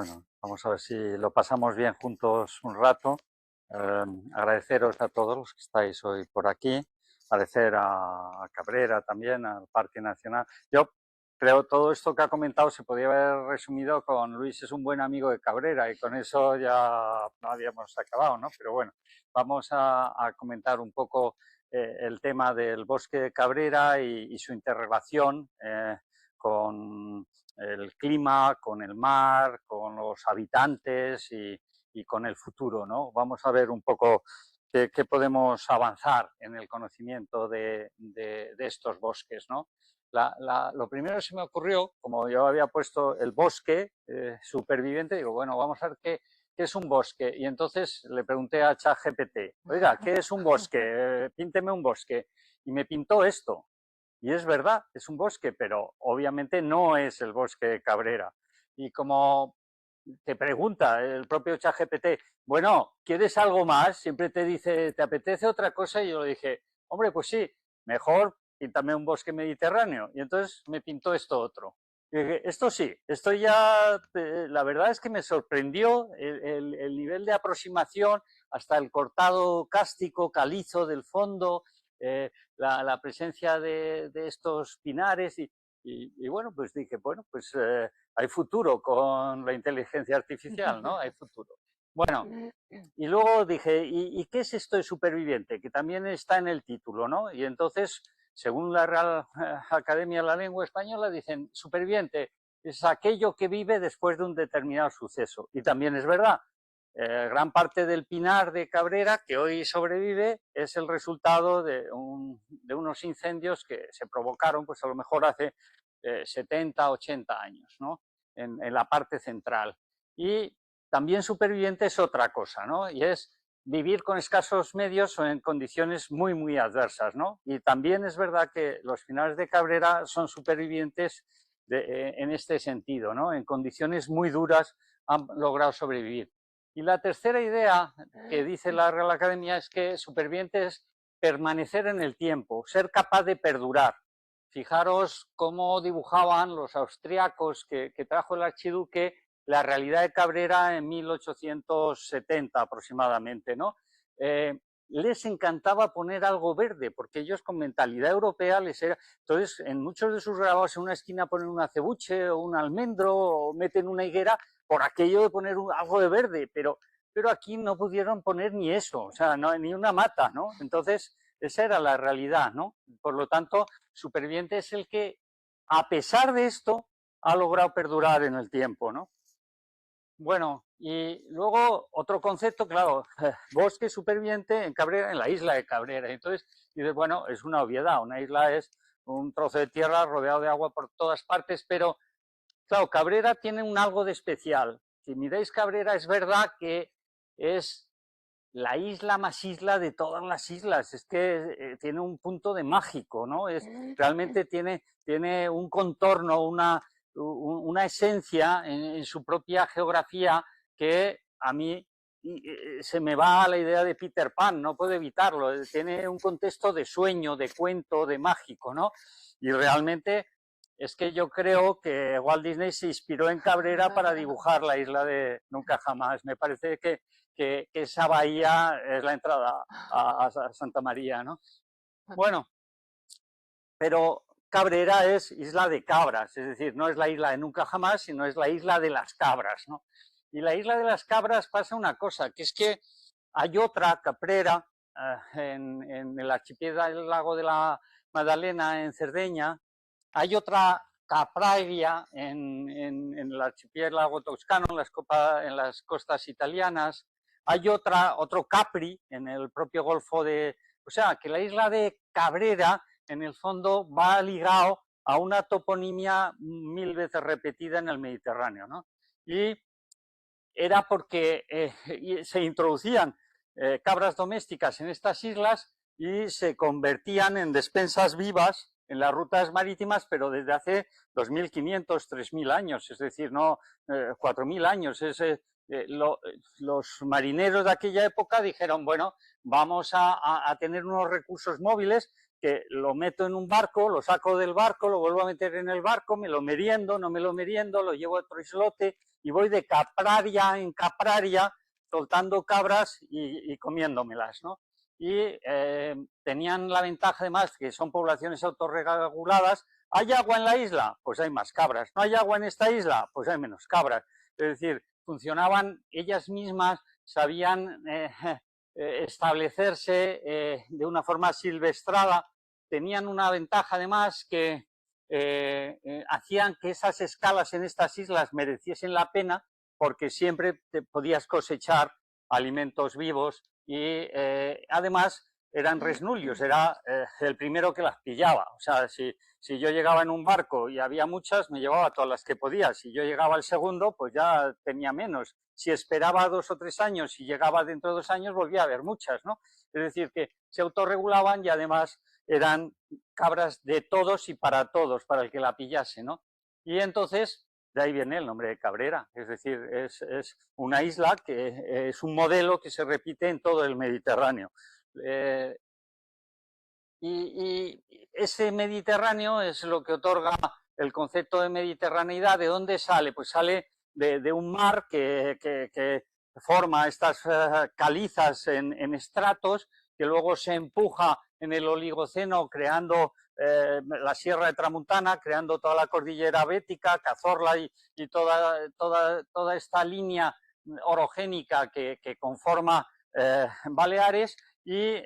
Bueno, vamos a ver si lo pasamos bien juntos un rato. Agradeceros a todos los que estáis hoy por aquí, agradecer a Cabrera también, al Parque Nacional. Yo creo todo esto que ha comentado se podría haber resumido con Luis es un buen amigo de Cabrera y con eso ya no habíamos acabado, ¿no? Pero bueno, vamos a comentar un poco el tema del bosque de Cabrera y su interrelación con el clima, con el mar, con los habitantes y con el futuro, ¿no? Vamos a ver un poco qué podemos avanzar en el conocimiento de estos bosques, ¿no? Lo primero que se me ocurrió, como yo había puesto el bosque superviviente, digo, bueno, vamos a ver qué es un bosque. Y entonces le pregunté a ChatGPT, oiga, ¿qué es un bosque? Pínteme un bosque. Y me pintó esto. Y es verdad, es un bosque, pero obviamente no es el bosque de Cabrera. Y como te pregunta el propio ChatGPT, bueno, ¿quieres algo más? Siempre te dice, ¿te apetece otra cosa? Y yo le dije, hombre, pues sí, mejor píntame un bosque mediterráneo. Y entonces me pintó esto otro. Y dije, esto sí, esto ya, la verdad es que me sorprendió el nivel de aproximación hasta el cortado cástico, calizo del fondo, la presencia de estos pinares y bueno, pues dije, bueno, pues hay futuro con la inteligencia artificial, ¿no? Hay futuro. Bueno, y luego dije, ¿y qué es esto de superviviente? Que también está en el título, ¿no? Y entonces, según la Real Academia de la Lengua Española, dicen, superviviente es aquello que vive después de un determinado suceso. Y también es verdad, gran parte del pinar de Cabrera que hoy sobrevive es el resultado de unos incendios que se provocaron pues a lo mejor hace 70, 80 años, ¿no? En la parte central. Y también superviviente es otra cosa, ¿no? Y es vivir con escasos medios o en condiciones muy, muy adversas, ¿no? Y también es verdad que los pinares de Cabrera son supervivientes en este sentido, ¿no? En condiciones muy duras han logrado sobrevivir. Y la tercera idea que dice la Real Academia es que superviviente es permanecer en el tiempo, ser capaz de perdurar. Fijaros cómo dibujaban los austriacos que trajo el archiduque la realidad de Cabrera en 1870 aproximadamente, ¿no? Les encantaba poner algo verde, porque ellos con mentalidad europea les era... Entonces, en muchos de sus grabados en una esquina ponen un acebuche o un almendro o meten una higuera por aquello de poner algo de verde, pero aquí no pudieron poner ni eso, o sea, no, ni una mata, ¿no? Entonces, esa era la realidad, ¿no? Por lo tanto, superviviente es el que, a pesar de esto, ha logrado perdurar en el tiempo, ¿no? Bueno, y luego otro concepto, claro, bosque superviviente en Cabrera, en la isla de Cabrera. Entonces, dices, bueno, es una obviedad, una isla es un trozo de tierra rodeado de agua por todas partes, pero claro, Cabrera tiene un algo de especial. Si miráis Cabrera, es verdad que es la isla más isla de todas las islas. Es que tiene un punto de mágico, ¿no? Realmente tiene un contorno, una esencia en su propia geografía que a mí se me va a la idea de Peter Pan, no puedo evitarlo. Tiene un contexto de sueño, de cuento, de mágico, ¿no? Y realmente es que yo creo que Walt Disney se inspiró en Cabrera para dibujar la isla de Nunca Jamás. Me parece que esa bahía es la entrada a Santa María, ¿no? Bueno, pero Cabrera es isla de cabras, es decir, no es la isla de Nunca Jamás, sino es la isla de las cabras, ¿no? Y la isla de las cabras pasa una cosa, que es que hay otra caprera en el archipiélago de la Magdalena, en Cerdeña, hay otra capraria en el archipiélago toscano, en las costas italianas, hay otro Capri en el propio Golfo de... O sea, que la isla de Cabrera, en el fondo, va ligado a una toponimia 1000 veces repetida en el Mediterráneo, ¿no? Y era porque se introducían cabras domésticas en estas islas y se convertían en despensas vivas en las rutas marítimas, pero desde hace 2.500, 3.000 años, es decir, no 4.000 años. Los marineros de aquella época dijeron, bueno, vamos a tener unos recursos móviles que lo meto en un barco, lo saco del barco, lo vuelvo a meter en el barco, me lo meriendo, no me lo meriendo, lo llevo a otro islote, y voy de capraria en capraria soltando cabras y comiéndomelas, ¿no? Y tenían la ventaja además que son poblaciones autorreguladas. ¿Hay agua en la isla? Pues hay más cabras. ¿No hay agua en esta isla? Pues hay menos cabras. Es decir, funcionaban ellas mismas, sabían establecerse de una forma silvestrada, tenían una ventaja además que hacían que esas escalas en estas islas mereciesen la pena porque siempre te podías cosechar alimentos vivos y además eran resnulios, era el primero que las pillaba. O sea, si yo llegaba en un barco y había muchas, me llevaba todas las que podía. Si yo llegaba al segundo, pues ya tenía menos. Si esperaba 2 o 3 años y llegaba dentro de 2 años, volvía a haber muchas, ¿no? Es decir, que se autorregulaban y además eran cabras de todos y para todos, para el que la pillase, ¿no? Y entonces, de ahí viene el nombre de Cabrera, es decir, es una isla que es un modelo que se repite en todo el Mediterráneo. Y ese Mediterráneo es lo que otorga el concepto de mediterraneidad. ¿De dónde sale? Pues sale de un mar que forma estas calizas en estratos, que luego se empuja en el Oligoceno creando la Sierra de Tramuntana, creando toda la cordillera bética, Cazorla y toda esta línea orogénica que conforma Baleares y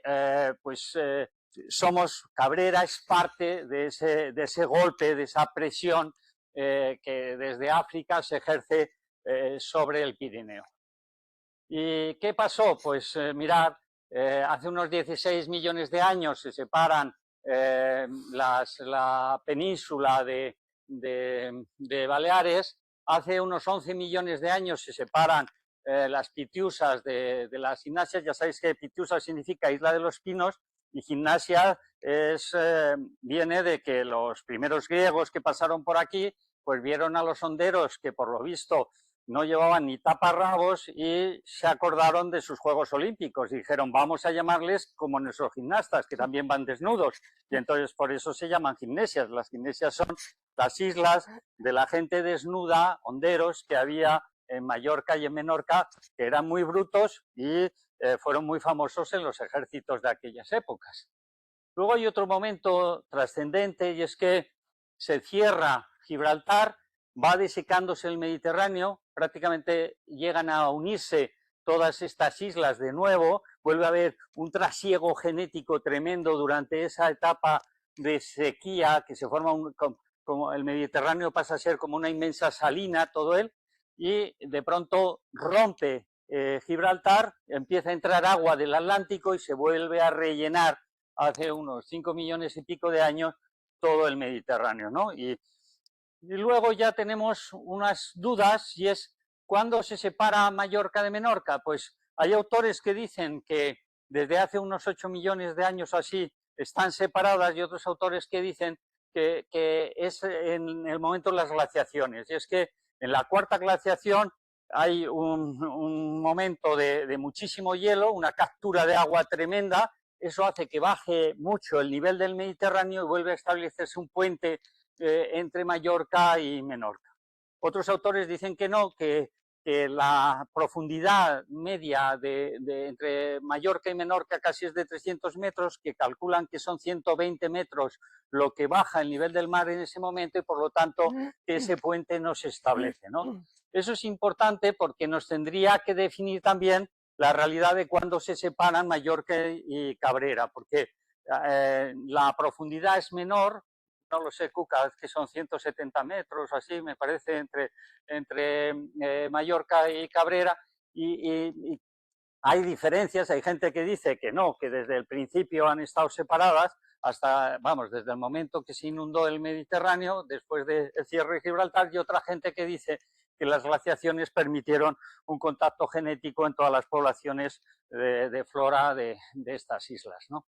Cabrera es parte de ese golpe, de esa presión que desde África se ejerce sobre el Pirineo. ¿Y qué pasó? Pues mirad, hace unos 16 millones de años se separan la península de Baleares, hace unos 11 millones de años se separan las Pitiusas de las Gimnasias. Ya sabéis que Pitiusa significa Isla de los Pinos, y Gimnasia viene de que los primeros griegos que pasaron por aquí pues vieron a los honderos que por lo visto no llevaban ni taparrabos y se acordaron de sus Juegos Olímpicos y dijeron vamos a llamarles como nuestros gimnastas que también van desnudos, y entonces por eso se llaman gimnesias. Las gimnesias son las islas de la gente desnuda, honderos, que había en Mallorca y en Menorca, que eran muy brutos y fueron muy famosos en los ejércitos de aquellas épocas. Luego hay otro momento trascendente y es que se cierra Gibraltar, va desecándose el Mediterráneo, prácticamente llegan a unirse todas estas islas de nuevo, vuelve a haber un trasiego genético tremendo durante esa etapa de sequía que se forma, como el Mediterráneo pasa a ser como una inmensa salina todo él, y de pronto rompe Gibraltar, empieza a entrar agua del Atlántico y se vuelve a rellenar hace unos 5 millones y pico de años todo el Mediterráneo, ¿no? Y luego ya tenemos unas dudas y es ¿cuándo se separa Mallorca de Menorca? Pues hay autores que dicen que desde hace unos 8 millones de años así están separadas y otros autores que dicen que es en el momento de las glaciaciones. Y es que en la cuarta glaciación hay un momento de muchísimo hielo, una captura de agua tremenda, eso hace que baje mucho el nivel del Mediterráneo y vuelve a establecerse un puente entre Mallorca y Menorca. Otros autores dicen que no, que la profundidad media entre Mallorca y Menorca casi es de 300 metros, que calculan que son 120 metros lo que baja el nivel del mar en ese momento y por lo tanto que ese puente no se establece, ¿no? Eso es importante porque nos tendría que definir también la realidad de cuándo se separan Mallorca y Cabrera, porque la profundidad es menor, no lo sé, Cuca, que son 170 metros, así me parece, entre Mallorca y Cabrera, y hay diferencias, hay gente que dice que no, que desde el principio han estado separadas, hasta, vamos, desde el momento que se inundó el Mediterráneo, después del cierre de Gibraltar, y otra gente que dice que las glaciaciones permitieron un contacto genético en todas las poblaciones de flora de estas islas, ¿no?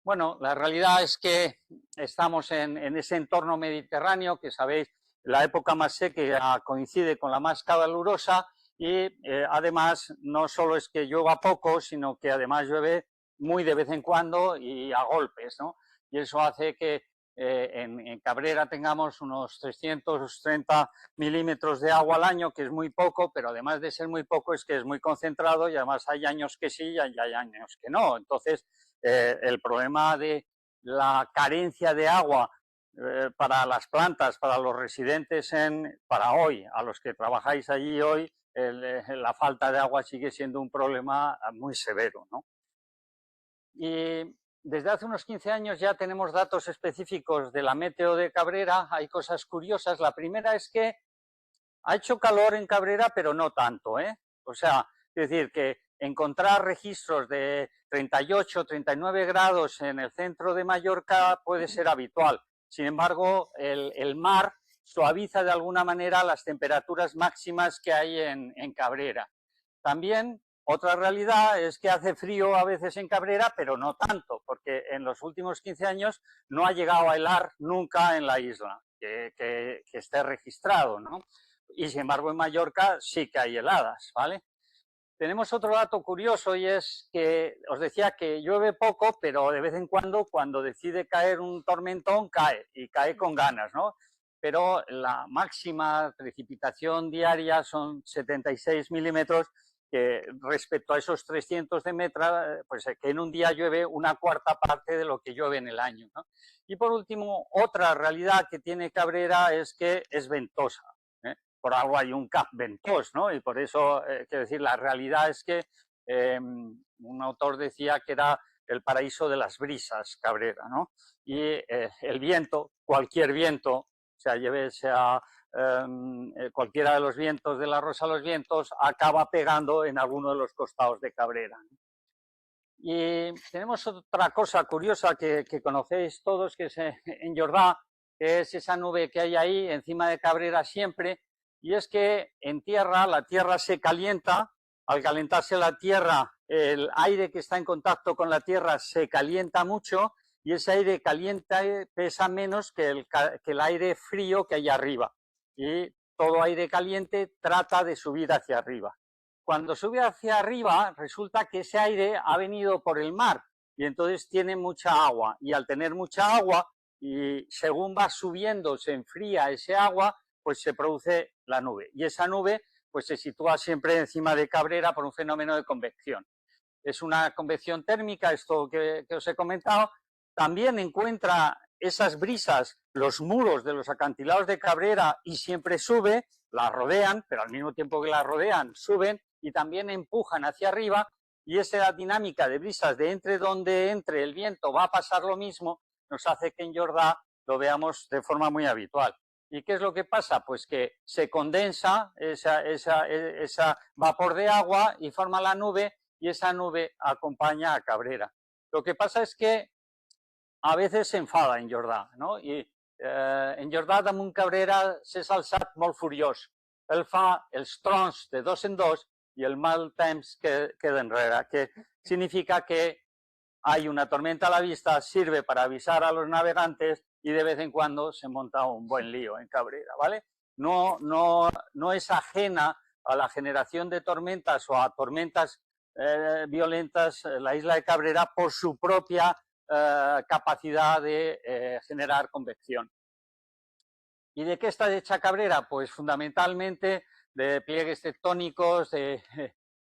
Bueno, la realidad es que estamos en ese entorno mediterráneo, que sabéis, la época más seca coincide con la más calurosa y además no solo es que llueva poco, sino que además llueve muy de vez en cuando y a golpes, ¿no? Y eso hace que en Cabrera tengamos unos 330 milímetros de agua al año, que es muy poco, pero además de ser muy poco es que es muy concentrado y además hay años que sí y hay años que no. Entonces, el problema de la carencia de agua para las plantas, para los residentes, para hoy, a los que trabajáis allí hoy, la falta de agua sigue siendo un problema muy severo, ¿no? Y desde hace unos 15 años ya tenemos datos específicos de la meteo de Cabrera. Hay cosas curiosas. La primera es que ha hecho calor en Cabrera, pero no tanto, ¿eh? O sea, es decir, que encontrar registros de 38, 39 grados en el centro de Mallorca puede ser habitual. Sin embargo, el mar suaviza de alguna manera las temperaturas máximas que hay en Cabrera. También otra realidad es que hace frío a veces en Cabrera, pero no tanto, porque en los últimos 15 años no ha llegado a helar nunca en la isla, que esté registrado, ¿no? Y sin embargo en Mallorca sí que hay heladas, ¿vale? Tenemos otro dato curioso y es que os decía que llueve poco, pero de vez en cuando decide caer un tormentón, cae, y cae con ganas, ¿no? Pero la máxima precipitación diaria son 76 milímetros, que respecto a esos 300 de metra, pues que en un día llueve una cuarta parte de lo que llueve en el año, ¿no? Y por último, otra realidad que tiene Cabrera es que es ventosa, ¿eh? Por algo hay un Cap Ventós, ¿no? Y por eso, quiero decir, la realidad es que un autor decía que era el paraíso de las brisas, Cabrera, ¿no? Y el viento, cualquier viento, sea cualquiera de los vientos de la Rosa de los Vientos, acaba pegando en alguno de los costados de Cabrera, ¿no? Y tenemos otra cosa curiosa que conocéis todos, que es en Jordá, que es esa nube que hay ahí encima de Cabrera siempre, y es que en tierra, la tierra se calienta. Al calentarse la tierra, el aire que está en contacto con la tierra se calienta mucho, y ese aire caliente pesa menos que el aire frío que hay arriba, y todo aire caliente trata de subir hacia arriba. Cuando sube hacia arriba, resulta que ese aire ha venido por el mar y entonces tiene mucha agua, y al tener mucha agua, y según va subiendo se enfría ese agua, pues se produce la nube, y esa nube pues se sitúa siempre encima de Cabrera por un fenómeno de convección. Es una convección térmica, esto que os he comentado. También encuentra esas brisas los muros de los acantilados de Cabrera y siempre sube, la rodean, pero al mismo tiempo que la rodean, suben y también empujan hacia arriba, y esa dinámica de brisas de entre donde entre el viento va a pasar lo mismo, nos hace que en Jordá lo veamos de forma muy habitual. ¿Y qué es lo que pasa? Pues que se condensa esa vapor de agua y forma la nube, y esa nube acompaña a Cabrera. Lo que pasa es que a veces se enfada en Jordà, no? I en Jordà damunt Cabrera s'és alçat molt furiós. Ell fa els trons de dos en dos y el mal temps queda enrere, que significa que hay una tormenta a la vista, sirve para avisar a los navegantes y de vez en cuando se monta un buen lío en Cabrera, ¿vale? No es ajena a la generación de tormentas o a tormentas violentas la isla de Cabrera por su propia capacidad de generar convección. ¿Y de qué está hecha Cabrera? Pues fundamentalmente de pliegues tectónicos, de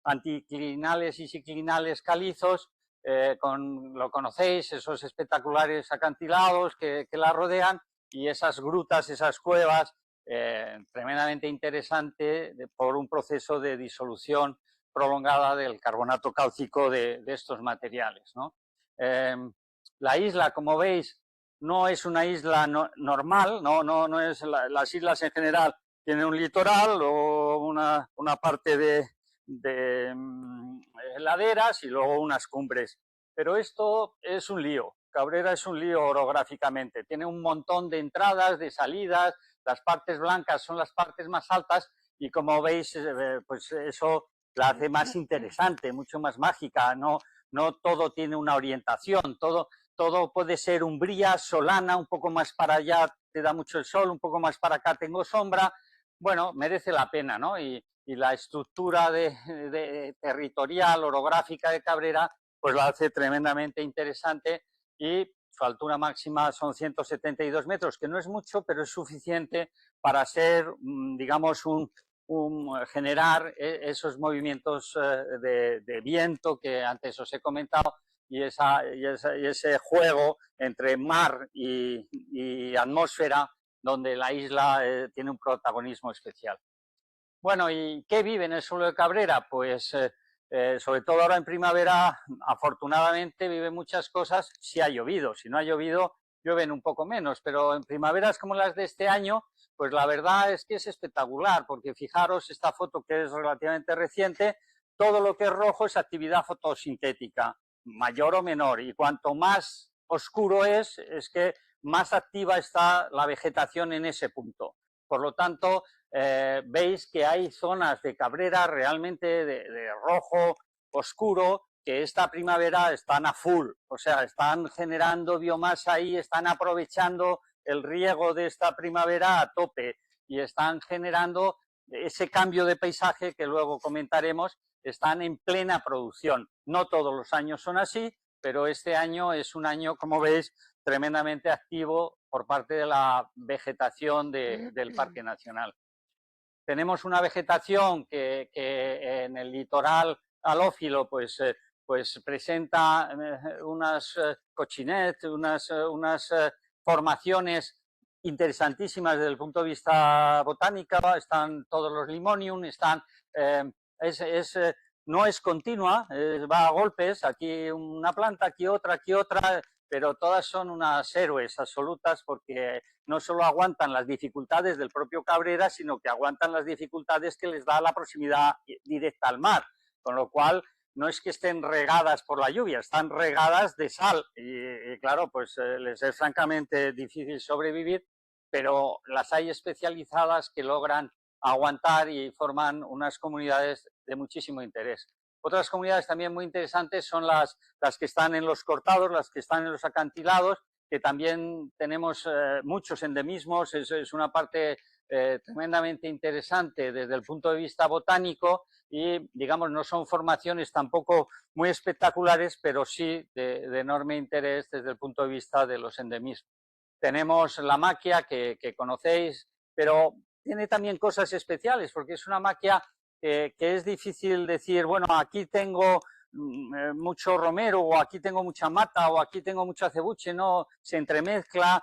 anticlinales y ciclinales calizos, lo conocéis, esos espectaculares acantilados que la rodean, y esas grutas, esas cuevas, tremendamente interesante por un proceso de disolución prolongada del carbonato cálcico de estos materiales, ¿no? La isla, como veis, no es una isla normal, no es las islas en general tienen un litoral o una parte de laderas y luego unas cumbres. Pero esto es un lío. Cabrera es un lío orográficamente. Tiene un montón de entradas, de salidas. Las partes blancas son las partes más altas y, como veis, pues eso la hace más interesante, mucho más mágica. No todo tiene una orientación, todo puede ser umbría, solana, un poco más para allá te da mucho el sol, un poco más para acá tengo sombra. Bueno, merece la pena, ¿no? Y la estructura territorial, orográfica de Cabrera, pues la hace tremendamente interesante, y su altura máxima son 172 metros, que no es mucho, pero es suficiente para ser, digamos, generar esos movimientos de viento que antes os he comentado y ese juego entre mar y atmósfera, donde la isla tiene un protagonismo especial. Bueno, ¿y qué vive en el suelo de Cabrera? Pues sobre todo ahora en primavera, afortunadamente vive muchas cosas si ha llovido. Si no ha llovido, llueven un poco menos, pero en primaveras como las de este año, pues la verdad es que es espectacular, porque fijaros esta foto que es relativamente reciente, todo lo que es rojo es actividad fotosintética, mayor o menor, y cuanto más oscuro es que más activa está la vegetación en ese punto. Por lo tanto, veis que hay zonas de Cabrera realmente de rojo oscuro que esta primavera están a full, o sea, están generando biomasa ahí, están aprovechando el riego de esta primavera a tope y están generando ese cambio de paisaje que luego comentaremos, están en plena producción. No todos los años son así, pero este año es un año, como veis, tremendamente activo por parte de la vegetación del Parque Nacional. Tenemos una vegetación que en el litoral halófilo pues presenta unas cochinets, unas formaciones interesantísimas desde el punto de vista botánico, están todos los limonium, están, no es continua, va a golpes, aquí una planta, aquí otra, pero todas son unas héroes absolutas porque no solo aguantan las dificultades del propio Cabrera, sino que aguantan las dificultades que les da la proximidad directa al mar, con lo cual no es que estén regadas por la lluvia, están regadas de sal y claro, pues les es francamente difícil sobrevivir, pero las hay especializadas que logran aguantar y forman unas comunidades de muchísimo interés. Otras comunidades también muy interesantes son las que están en los cortados, las que están en los acantilados, que también tenemos muchos endemismos, es una parte tremendamente interesante desde el punto de vista botánico y, digamos, no son formaciones tampoco muy espectaculares, pero sí de enorme interés desde el punto de vista de los endemismos. Tenemos la maquia que conocéis, pero tiene también cosas especiales, porque es una maquia que es difícil decir, bueno, aquí tengo mucho romero, o aquí tengo mucha mata, o aquí tengo mucho acebuche, no, se entremezcla,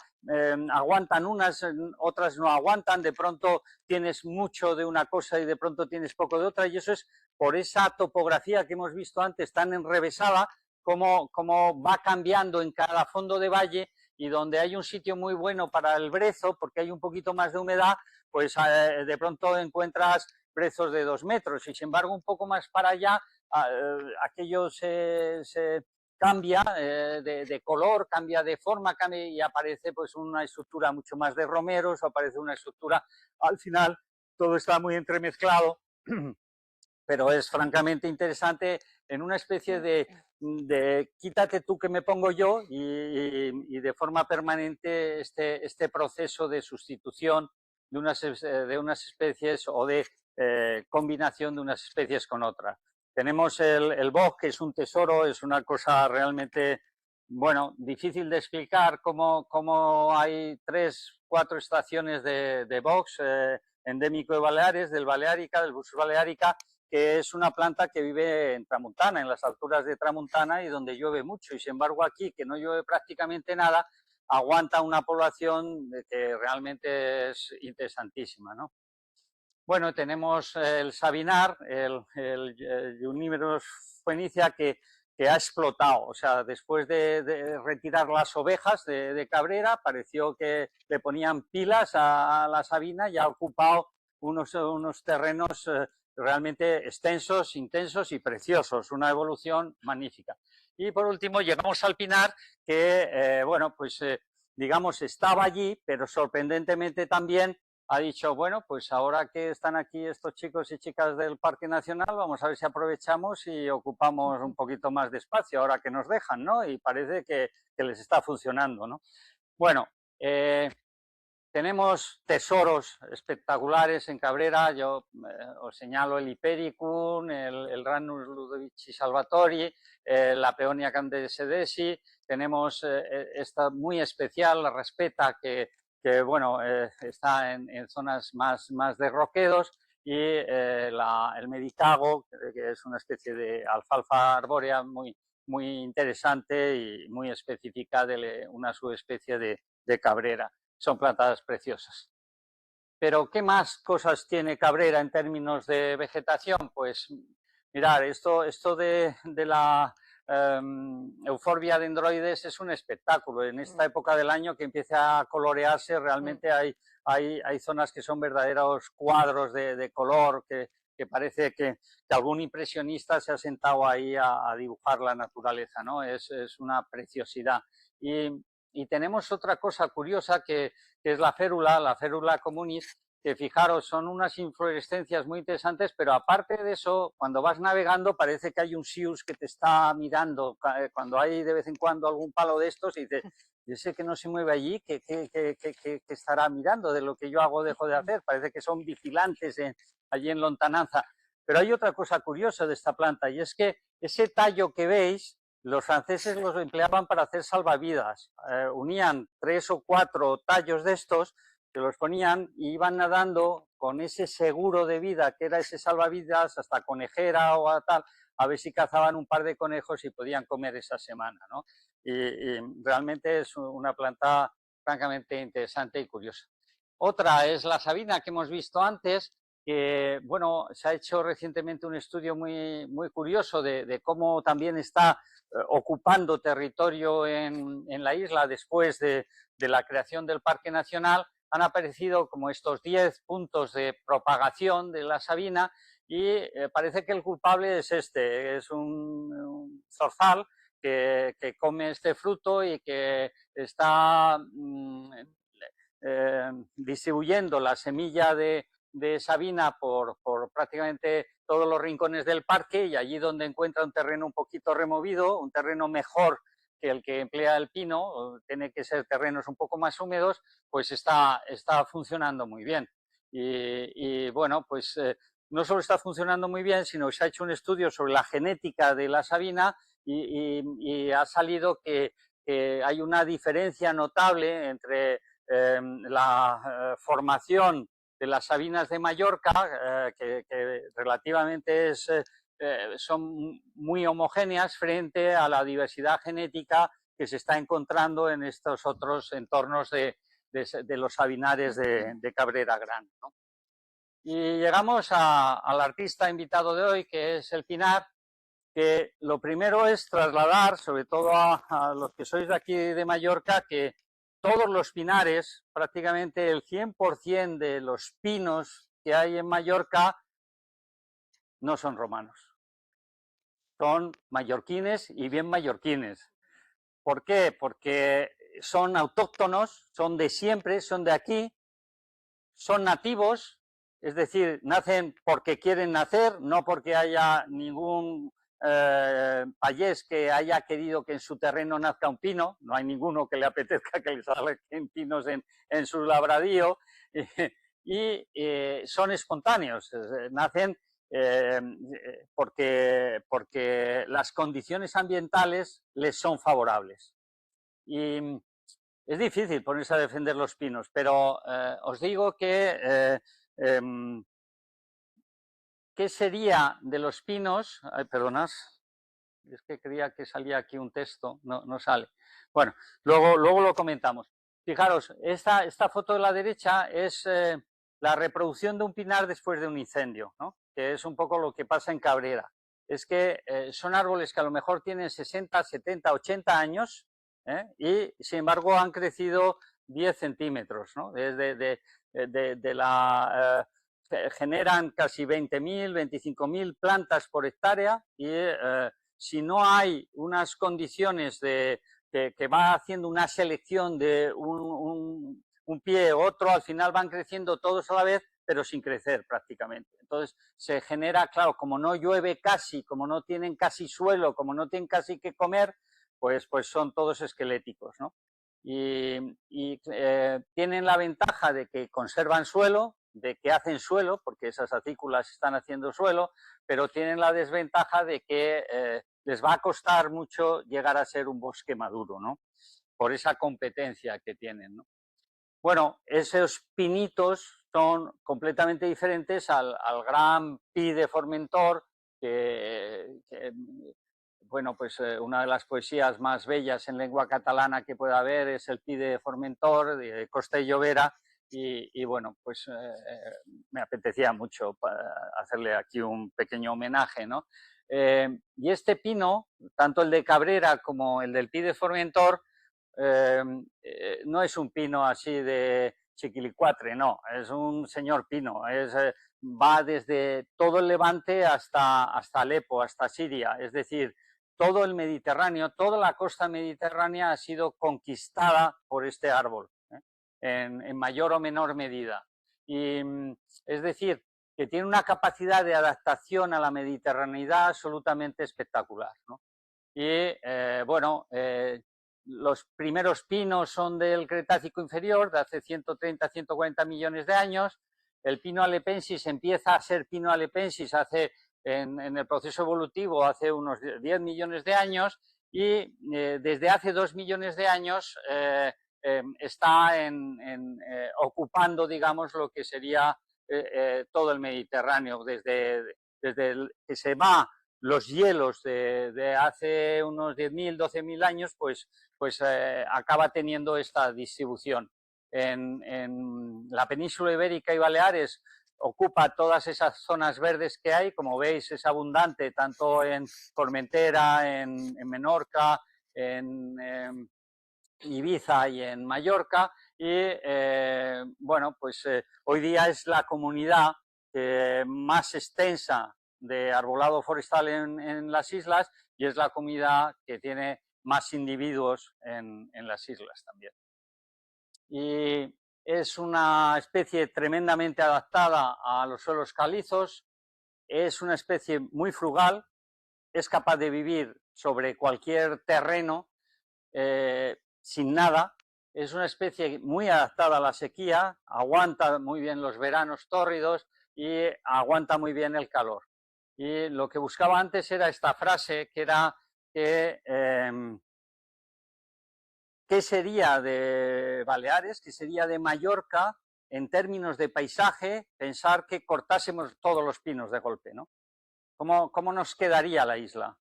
aguantan unas, otras no aguantan, de pronto tienes mucho de una cosa y de pronto tienes poco de otra, y eso es por esa topografía que hemos visto antes tan enrevesada, como va cambiando en cada fondo de valle, y donde hay un sitio muy bueno para el brezo, porque hay un poquito más de humedad, pues de pronto encuentras brezos de 2 metros, y sin embargo un poco más para allá aquello se cambia de color, cambia de forma, cambia y aparece pues una estructura mucho más de romeros, o aparece una estructura, al final todo está muy entremezclado, pero es francamente interesante en una especie de quítate tú que me pongo yo y de forma permanente este proceso de sustitución de unas especies o de combinación de unas especies con otras. Tenemos el boj, que es un tesoro, es una cosa realmente, bueno, difícil de explicar cómo hay 3, 4 estaciones de boj endémico de Baleares, del Baleárica, del Buxus Baleárica, que es una planta que vive en Tramuntana, en las alturas de Tramuntana y donde llueve mucho, y sin embargo aquí, que no llueve prácticamente nada, aguanta una población que realmente es interesantísima, ¿no? Bueno, tenemos el Sabinar, el Eunímeros phoenicia, que ha explotado, o sea, después de retirar las ovejas de Cabrera, pareció que le ponían pilas a la Sabina y ha ocupado unos terrenos realmente extensos, intensos y preciosos, una evolución magnífica. Y por último llegamos al Pinar, que, bueno, pues digamos estaba allí, pero sorprendentemente también ha dicho, bueno, pues ahora que están aquí estos chicos y chicas del Parque Nacional, vamos a ver si aprovechamos y ocupamos un poquito más de espacio, ahora que nos dejan, ¿no? Y parece que les está funcionando, ¿no? Bueno, Tenemos tesoros espectaculares en Cabrera. Yo os señalo el Hipericum, el Rannus Ludovici Salvatori, la Peonia candesedesi. Tenemos esta muy especial, la Respeta, que bueno, está en zonas más de roquedos, y el Medicago, que es una especie de alfalfa arbórea muy interesante y muy específica de una subespecie de Cabrera. Son plantas preciosas. Pero, ¿qué más cosas tiene Cabrera en términos de vegetación? Pues, mirad, esto de la Euphorbia dendroides es un espectáculo. En esta época del año que empieza a colorearse, realmente hay zonas que son verdaderos cuadros de color, que parece que algún impresionista se ha sentado ahí a dibujar la naturaleza, ¿no? Es una preciosidad. Y tenemos otra cosa curiosa que es la férula communis, que fijaros, son unas inflorescencias muy interesantes, pero aparte de eso, cuando vas navegando parece que hay un sius que te está mirando, cuando hay de vez en cuando algún palo de estos, y dices, yo sé que no se mueve allí, que estará mirando de lo que yo hago o dejo de hacer, parece que son vigilantes allí en lontananza. Pero hay otra cosa curiosa de esta planta, y es que ese tallo que veis, los franceses los empleaban para hacer salvavidas. Unían 3 o 4 tallos de estos, que los ponían y iban nadando con ese seguro de vida que era ese salvavidas hasta Conejera o a tal, a ver si cazaban un par de conejos y podían comer esa semana, ¿no? Y realmente es una planta francamente interesante y curiosa. Otra es la sabina, que hemos visto antes, que, bueno, se ha hecho recientemente un estudio muy curioso de cómo también está ocupando territorio en la isla después de la creación del Parque Nacional. Han aparecido como estos 10 puntos de propagación de la sabina, y parece que el culpable es un zorzal que come este fruto y que está distribuyendo la semilla de sabina por prácticamente todos los rincones del parque, y allí donde encuentra un terreno un poquito removido, un terreno mejor que el que emplea el pino, tiene que ser terrenos un poco más húmedos, pues está funcionando muy bien. Y bueno, pues no solo está funcionando muy bien, sino que se ha hecho un estudio sobre la genética de la sabina, y ha salido que hay una diferencia notable entre la formación de las sabinas de Mallorca, que relativamente son muy homogéneas frente a la diversidad genética que se está encontrando en estos otros entornos de los sabinares de Cabrera Gran, ¿no? Y llegamos al artista invitado de hoy, que es el pinar, que lo primero es trasladar, sobre todo a los que sois de aquí de Mallorca, que todos los pinares, prácticamente el 100% de los pinos que hay en Mallorca, no son romanos. Son mallorquines, y bien mallorquines. ¿Por qué? Porque son autóctonos, son de siempre, son de aquí, son nativos, es decir, nacen porque quieren nacer, no porque haya ningún payés que haya querido que en su terreno nazca un pino. No hay ninguno que le apetezca que les salgan pinos en su labradío, y son espontáneos, nacen porque las condiciones ambientales les son favorables. Y es difícil ponerse a defender los pinos, pero os digo que ¿qué sería de los pinos? Ay, perdonad, es que creía que salía aquí un texto, no sale. Bueno, luego lo comentamos. Fijaros, esta foto de la derecha es la reproducción de un pinar después de un incendio, ¿no? Que es un poco lo que pasa en Cabrera. Es que son árboles que a lo mejor tienen 60, 70, 80 años, y sin embargo han crecido 10 centímetros, ¿no? Generan casi 20.000, 25.000 plantas por hectárea, y si no hay unas condiciones que va haciendo una selección de un pie u otro, al final van creciendo todos a la vez, pero sin crecer prácticamente. Entonces se genera, claro, como no llueve casi, como no tienen casi suelo, como no tienen casi que comer, pues son todos esqueléticos, ¿no? tienen la ventaja de que conservan suelo, de que hacen suelo, porque esas acículas están haciendo suelo, pero tienen la desventaja de que les va a costar mucho llegar a ser un bosque maduro, ¿no? Por esa competencia que tienen, ¿no? Bueno, esos pinitos son completamente diferentes al gran pi de Formentor, bueno, pues una de las poesías más bellas en lengua catalana que pueda haber es el Pi de Formentor, de Costa y Llobera, bueno, pues me apetecía mucho hacerle aquí un pequeño homenaje, ¿no? Y este pino, tanto el de Cabrera como el del Pi de Formentor, no es un pino así de chiquilicuatre, no, es un señor pino, va desde todo el Levante hasta Alepo, hasta Siria, es decir, todo el Mediterráneo, toda la costa mediterránea ha sido conquistada por este árbol, en mayor o menor medida. Y es decir, que tiene una capacidad de adaptación a la mediterraneidad absolutamente espectacular, ¿no? Y bueno, los primeros pinos son del Cretácico inferior, de hace 130, 140 millones de años. El pino alepensis empieza a ser pino alepensis en el proceso evolutivo hace unos 10 millones de años y desde hace 2 millones de años está ocupando, digamos, lo que sería todo el Mediterráneo, desde que se va los hielos de hace unos 10.000, 12.000 años, pues acaba teniendo esta distribución. En la península ibérica y Baleares ocupa todas esas zonas verdes que hay, como veis es abundante tanto en Formentera, en Menorca, en Ibiza y en Mallorca, y bueno, pues hoy día es la comunidad más extensa de arbolado forestal en las islas y es la comunidad que tiene más individuos en las islas también. Y es una especie tremendamente adaptada a los suelos calizos, es una especie muy frugal, es capaz de vivir sobre cualquier terreno sin nada, es una especie muy adaptada a la sequía, aguanta muy bien los veranos tórridos y aguanta muy bien el calor. Y lo que buscaba antes era esta frase, que era que ¿qué sería de Baleares, qué sería de Mallorca en términos de paisaje, pensar que cortásemos todos los pinos de golpe, ¿no? ¿Cómo nos quedaría la isla?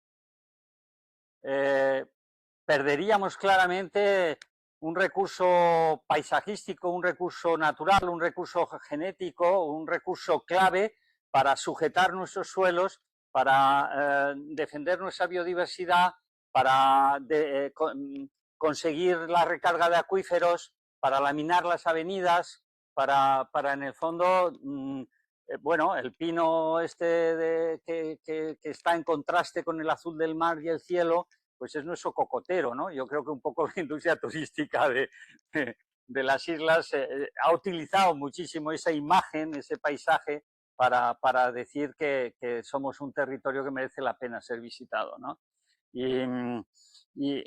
Perderíamos claramente un recurso paisajístico, un recurso natural, un recurso genético, un recurso clave para sujetar nuestros suelos, para defender nuestra biodiversidad, para conseguir la recarga de acuíferos, para laminar las avenidas, para en el fondo, bueno, el pino que está en contraste con el azul del mar y el cielo, pues es nuestro cocotero, ¿no? Yo creo que un poco la industria turística de las islas ha utilizado muchísimo esa imagen, ese paisaje, para decir que somos un territorio que merece la pena ser visitado, ¿no? Y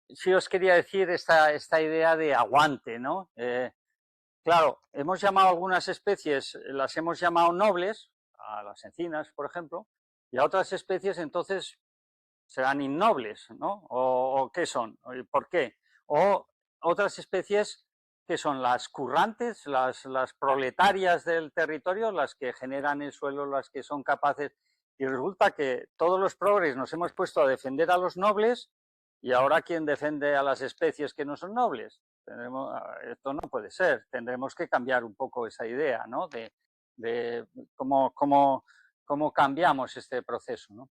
sí os quería decir esta idea de aguante, ¿no? Claro, hemos llamado a algunas especies, las hemos llamado nobles, a las encinas, por ejemplo, y a otras especies entonces serán innobles, ¿no? ¿O qué son? ¿Por qué? O otras especies que son las currantes, las proletarias del territorio, las que generan el suelo, las que son capaces. Y resulta que todos los progres nos hemos puesto a defender a los nobles y ahora ¿quién defiende a las especies que no son nobles? Esto no puede ser, tendremos que cambiar un poco esa idea, ¿no? De cómo cambiamos este proceso, ¿no?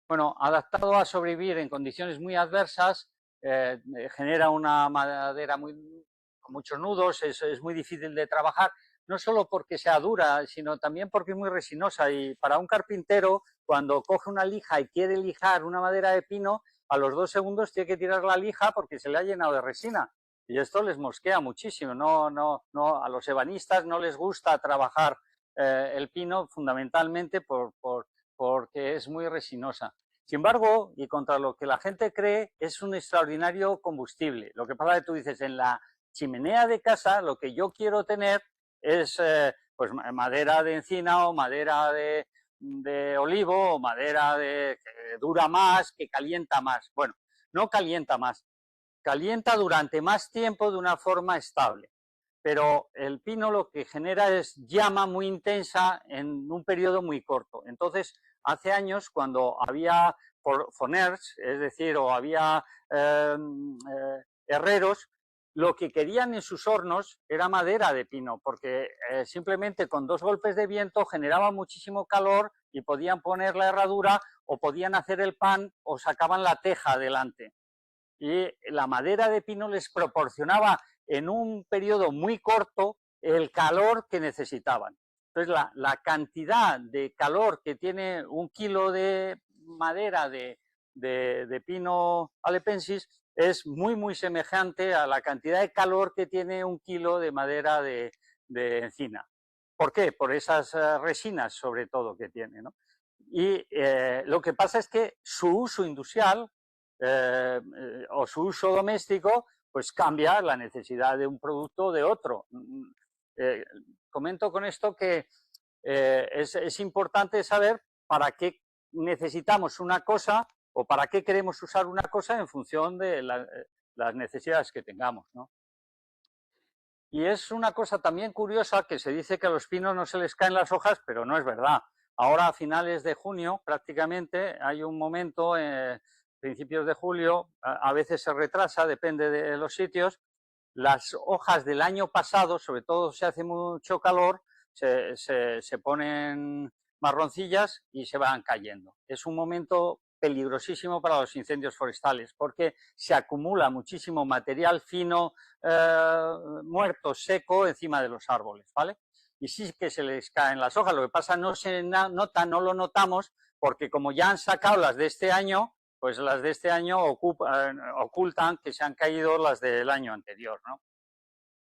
Bueno, adaptado a sobrevivir en condiciones muy adversas, genera una madera con muchos nudos, es muy difícil de trabajar, no solo porque sea dura, sino también porque es muy resinosa. Y para un carpintero, cuando coge una lija y quiere lijar una madera de pino, a los 2 segundos tiene que tirar la lija porque se le ha llenado de resina. Y esto les mosquea muchísimo. A los ebanistas no les gusta trabajar el pino fundamentalmente porque es muy resinosa. Sin embargo, y contra lo que la gente cree, es un extraordinario combustible. Lo que pasa es que tú dices, en la chimenea de casa, lo que yo quiero tener es pues madera de encina o madera de olivo o madera que dura más, que calienta más. Bueno, no calienta más, calienta durante más tiempo de una forma estable. Pero el pino lo que genera es llama muy intensa en un periodo muy corto. Entonces, hace años, cuando había foners, es decir, o había herreros, lo que querían en sus hornos era madera de pino, porque simplemente con 2 golpes de viento generaba muchísimo calor y podían poner la herradura o podían hacer el pan o sacaban la teja adelante. Y la madera de pino les proporcionaba en un periodo muy corto el calor que necesitaban. Entonces, la cantidad de calor que tiene 1 kilo de madera de pino alepensis es muy, muy semejante a la cantidad de calor que tiene 1 kilo de madera de encina. ¿Por qué? Por esas resinas, sobre todo, que tiene, ¿no? Y lo que pasa es que su uso industrial o su uso doméstico, pues cambia la necesidad de un producto o de otro. Comento con esto que es importante saber para qué necesitamos una cosa o para qué queremos usar una cosa en función de las necesidades que tengamos, ¿no? Y es una cosa también curiosa que se dice que a los pinos no se les caen las hojas, pero no es verdad. Ahora a finales de junio prácticamente hay un momento, principios de julio, a veces se retrasa, depende de los sitios, las hojas del año pasado, sobre todo si hace mucho calor, se ponen marroncillas y se van cayendo. Es un momento peligrosísimo para los incendios forestales porque se acumula muchísimo material fino, muerto, seco, encima de los árboles, ¿vale? Y sí que se les caen las hojas, lo que pasa no se nota, no lo notamos, porque como ya han sacado las de este año, pues las de este año ocultan que se han caído las del año anterior, ¿no?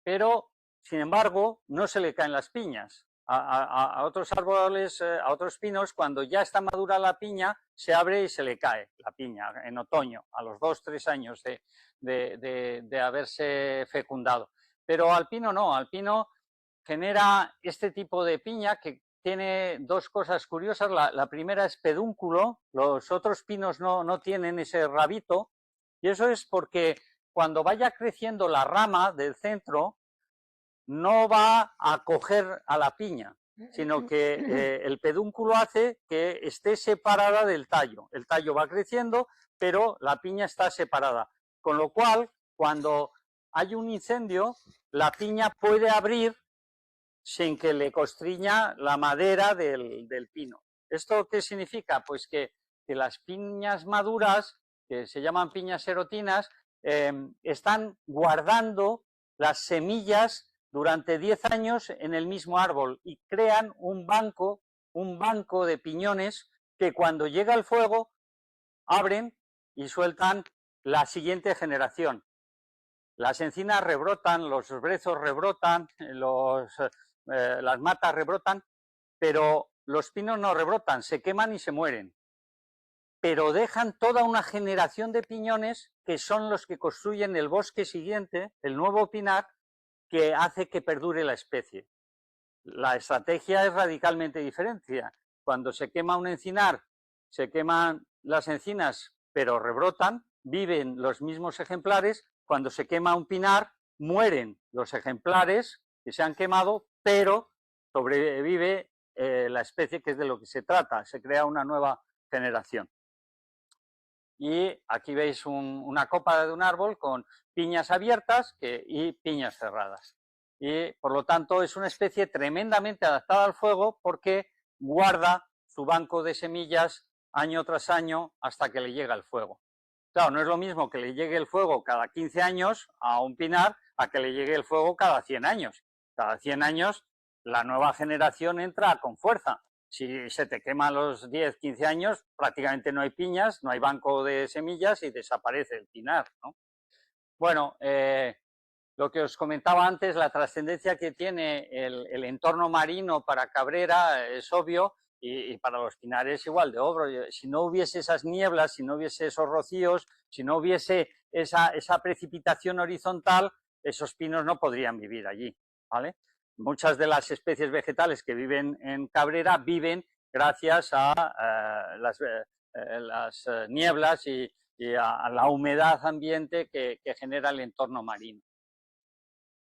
Pero, sin embargo, no se le caen las piñas. A otros árboles, a otros pinos, cuando ya está madura la piña, se abre y se le cae la piña en otoño, a los 2-3 años de haberse fecundado. Pero al pino no, al pino genera este tipo de piña que tiene 2 cosas curiosas. La primera es pedúnculo, los otros pinos no tienen ese rabito, y eso es porque cuando vaya creciendo la rama del centro, no va a coger a la piña, sino que el pedúnculo hace que esté separada del tallo. El tallo va creciendo, pero la piña está separada. Con lo cual, cuando hay un incendio, la piña puede abrir sin que le constriña la madera del pino. ¿Esto qué significa? Pues que las piñas maduras, que se llaman piñas serotinas, están guardando las semillas durante 10 años en el mismo árbol y crean un banco de piñones que cuando llega el fuego abren y sueltan la siguiente generación. Las encinas rebrotan, los brezos rebrotan, las matas rebrotan, pero los pinos no rebrotan, se queman y se mueren. Pero dejan toda una generación de piñones que son los que construyen el bosque siguiente, el nuevo pinar, que hace que perdure la especie. La estrategia es radicalmente diferente. Cuando se quema un encinar, se queman las encinas, pero rebrotan, viven los mismos ejemplares. Cuando se quema un pinar, mueren los ejemplares que se han quemado, pero sobrevive la especie, que es de lo que se trata, se crea una nueva generación. Y aquí veis una copa de un árbol con piñas abiertas y piñas cerradas. Y por lo tanto es una especie tremendamente adaptada al fuego porque guarda su banco de semillas año tras año hasta que le llega el fuego. Claro, no es lo mismo que le llegue el fuego cada 15 años a un pinar a que le llegue el fuego cada 100 años. Cada 100 años la nueva generación entra con fuerza. Si se te queman los 10, 15 años, prácticamente no hay piñas, no hay banco de semillas y desaparece el pinar, ¿no? Bueno, lo que os comentaba antes, la trascendencia que tiene el entorno marino para Cabrera es obvio. y para los pinares igual de obra. Si no hubiese esas nieblas, si no hubiese esos rocíos, si no hubiese esa precipitación horizontal, esos pinos no podrían vivir allí, ¿vale? Muchas de las especies vegetales que viven en Cabrera viven gracias a las nieblas y a la humedad ambiente que genera el entorno marino.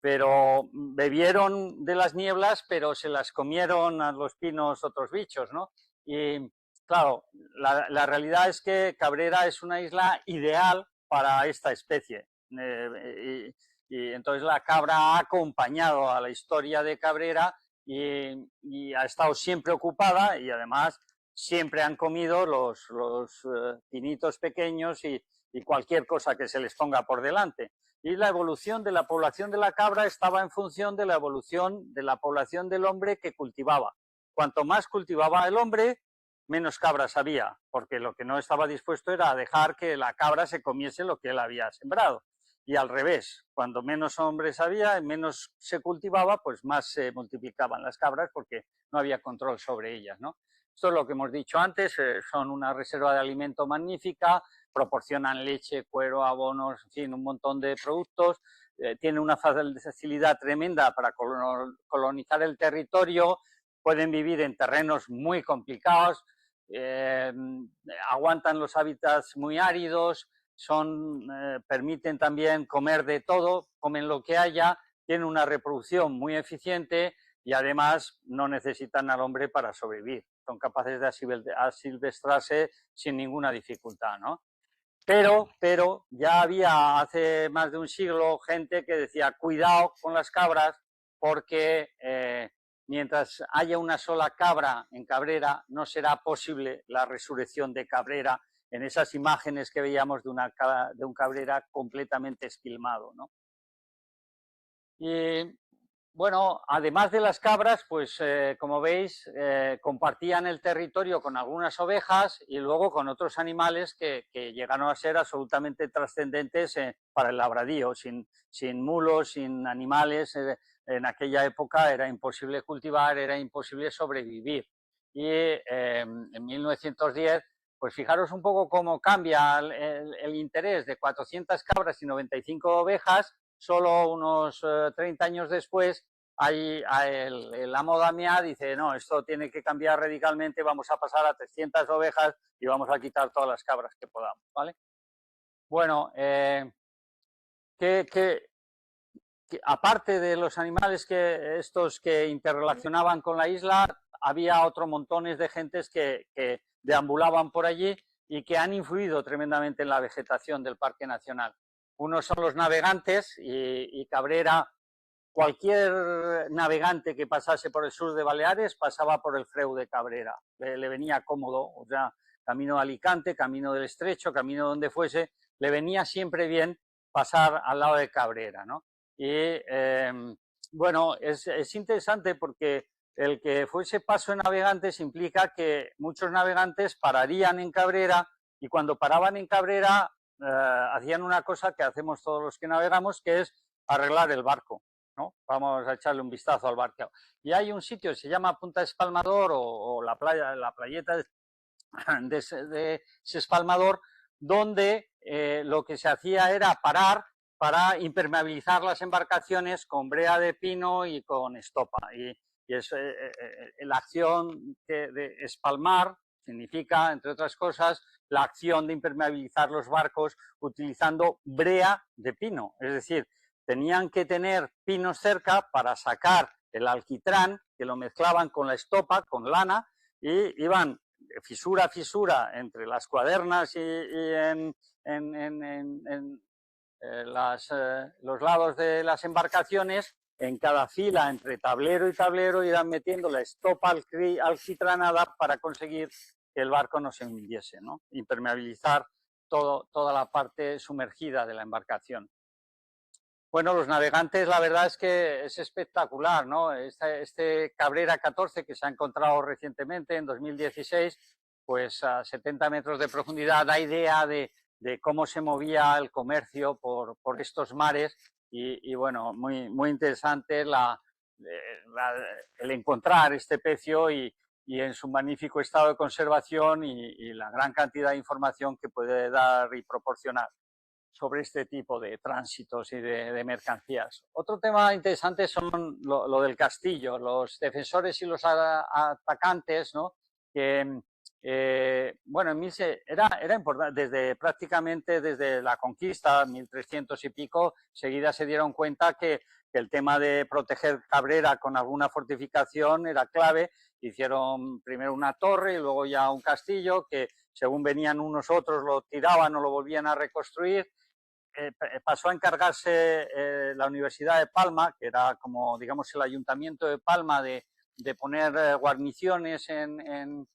Pero bebieron de las nieblas, pero se las comieron a los pinos otros bichos, ¿no? Y claro, la realidad es que Cabrera es una isla ideal para esta especie. Y entonces la cabra ha acompañado a la historia de Cabrera y ha estado siempre ocupada y además siempre han comido los pinitos pequeños y cualquier cosa que se les ponga por delante. Y la evolución de la población de la cabra estaba en función de la evolución de la población del hombre que cultivaba. Cuanto más cultivaba el hombre, menos cabras había, porque lo que no estaba dispuesto era dejar que la cabra se comiese lo que él había sembrado. Y al revés, cuando menos hombres había y menos se cultivaba, pues más se multiplicaban las cabras porque no había control sobre ellas, ¿no? Esto es lo que hemos dicho antes, son una reserva de alimento magnífica, proporcionan leche, cuero, abonos, en fin, un montón de productos, tienen una facilidad tremenda para colonizar el territorio, pueden vivir en terrenos muy complicados, aguantan los hábitats muy áridos, permiten también comer de todo, comen lo que haya, tienen una reproducción muy eficiente y además no necesitan al hombre para sobrevivir, son capaces de asilvestrarse sin ninguna dificultad, ¿no? Pero ya había hace más de un siglo gente que decía cuidado con las cabras porque mientras haya una sola cabra en Cabrera no será posible la resurrección de Cabrera en esas imágenes que veíamos de un Cabrera completamente esquilmado, ¿no? Y bueno, además de las cabras, pues como veis, compartían el territorio con algunas ovejas y luego con otros animales que llegaron a ser absolutamente trascendentes para el labradío. Sin mulos, sin animales, en aquella época era imposible cultivar, era imposible sobrevivir. Y en 1910, pues fijaros un poco cómo cambia el interés de 400 cabras y 95 ovejas, solo unos 30 años después, el amo Damià dice, no, esto tiene que cambiar radicalmente, vamos a pasar a 300 ovejas y vamos a quitar todas las cabras que podamos, ¿vale? Bueno, aparte de los animales estos que interrelacionaban con la isla, había otros montones de gentes que deambulaban por allí y que han influido tremendamente en la vegetación del Parque Nacional. Unos son los navegantes y Cabrera, cualquier navegante que pasase por el sur de Baleares pasaba por el Freu de Cabrera, le venía cómodo, o sea, camino de Alicante, camino del Estrecho, camino donde fuese, le venía siempre bien pasar al lado de Cabrera, ¿no? Y bueno, es interesante porque el que fuese paso de navegantes implica que muchos navegantes pararían en Cabrera y cuando paraban en Cabrera hacían una cosa que hacemos todos los que navegamos, que es arreglar el barco, ¿no? Vamos a echarle un vistazo al barco. Y hay un sitio que se llama Punta Espalmador o la playeta de Espalmador, donde lo que se hacía era parar para impermeabilizar las embarcaciones con brea de pino y con estopa. Y es la acción de espalmar significa, entre otras cosas, la acción de impermeabilizar los barcos utilizando brea de pino. Es decir, tenían que tener pinos cerca para sacar el alquitrán, que lo mezclaban con la estopa, con lana, y iban fisura a fisura entre las cuadernas y los lados de las embarcaciones, en cada fila entre tablero y tablero irán metiendo la estopa alquitranada para conseguir que el barco no se hundiese, ¿no? Impermeabilizar toda la parte sumergida de la embarcación. Bueno, los navegantes, la verdad es que es espectacular, ¿no? Este Cabrera 14 que se ha encontrado recientemente, en 2016, pues a 70 metros de profundidad, da idea de cómo se movía el comercio por estos mares y bueno, muy interesante el encontrar este pecio y y en su magnífico estado de conservación y la gran cantidad de información que puede dar y proporcionar sobre este tipo de tránsitos y de mercancías. Otro tema interesante son lo del castillo, los defensores y los atacantes, ¿no? Que, bueno, era importante, prácticamente desde la conquista, 1300 y pico, seguida se dieron cuenta que el tema de proteger Cabrera con alguna fortificación era clave. Hicieron primero una torre y luego ya un castillo que, según venían unos otros, lo tiraban o lo volvían a reconstruir. Pasó a encargarse la Universidad de Palma, que era como, digamos, el Ayuntamiento de Palma, de poner guarniciones en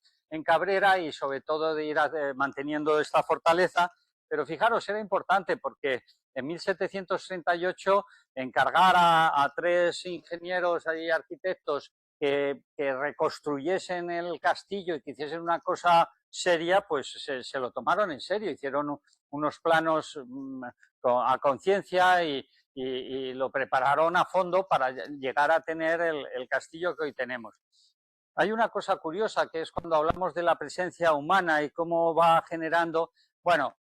Cabrera y sobre todo de ir manteniendo esta fortaleza. Pero fijaros, era importante porque en 1738 encargar a 3 ingenieros y arquitectos que reconstruyesen el castillo y que hiciesen una cosa seria, pues se lo tomaron en serio, hicieron unos planos a conciencia y lo prepararon a fondo para llegar a tener el castillo que hoy tenemos. Hay una cosa curiosa que es cuando hablamos de la presencia humana y cómo va generando, bueno,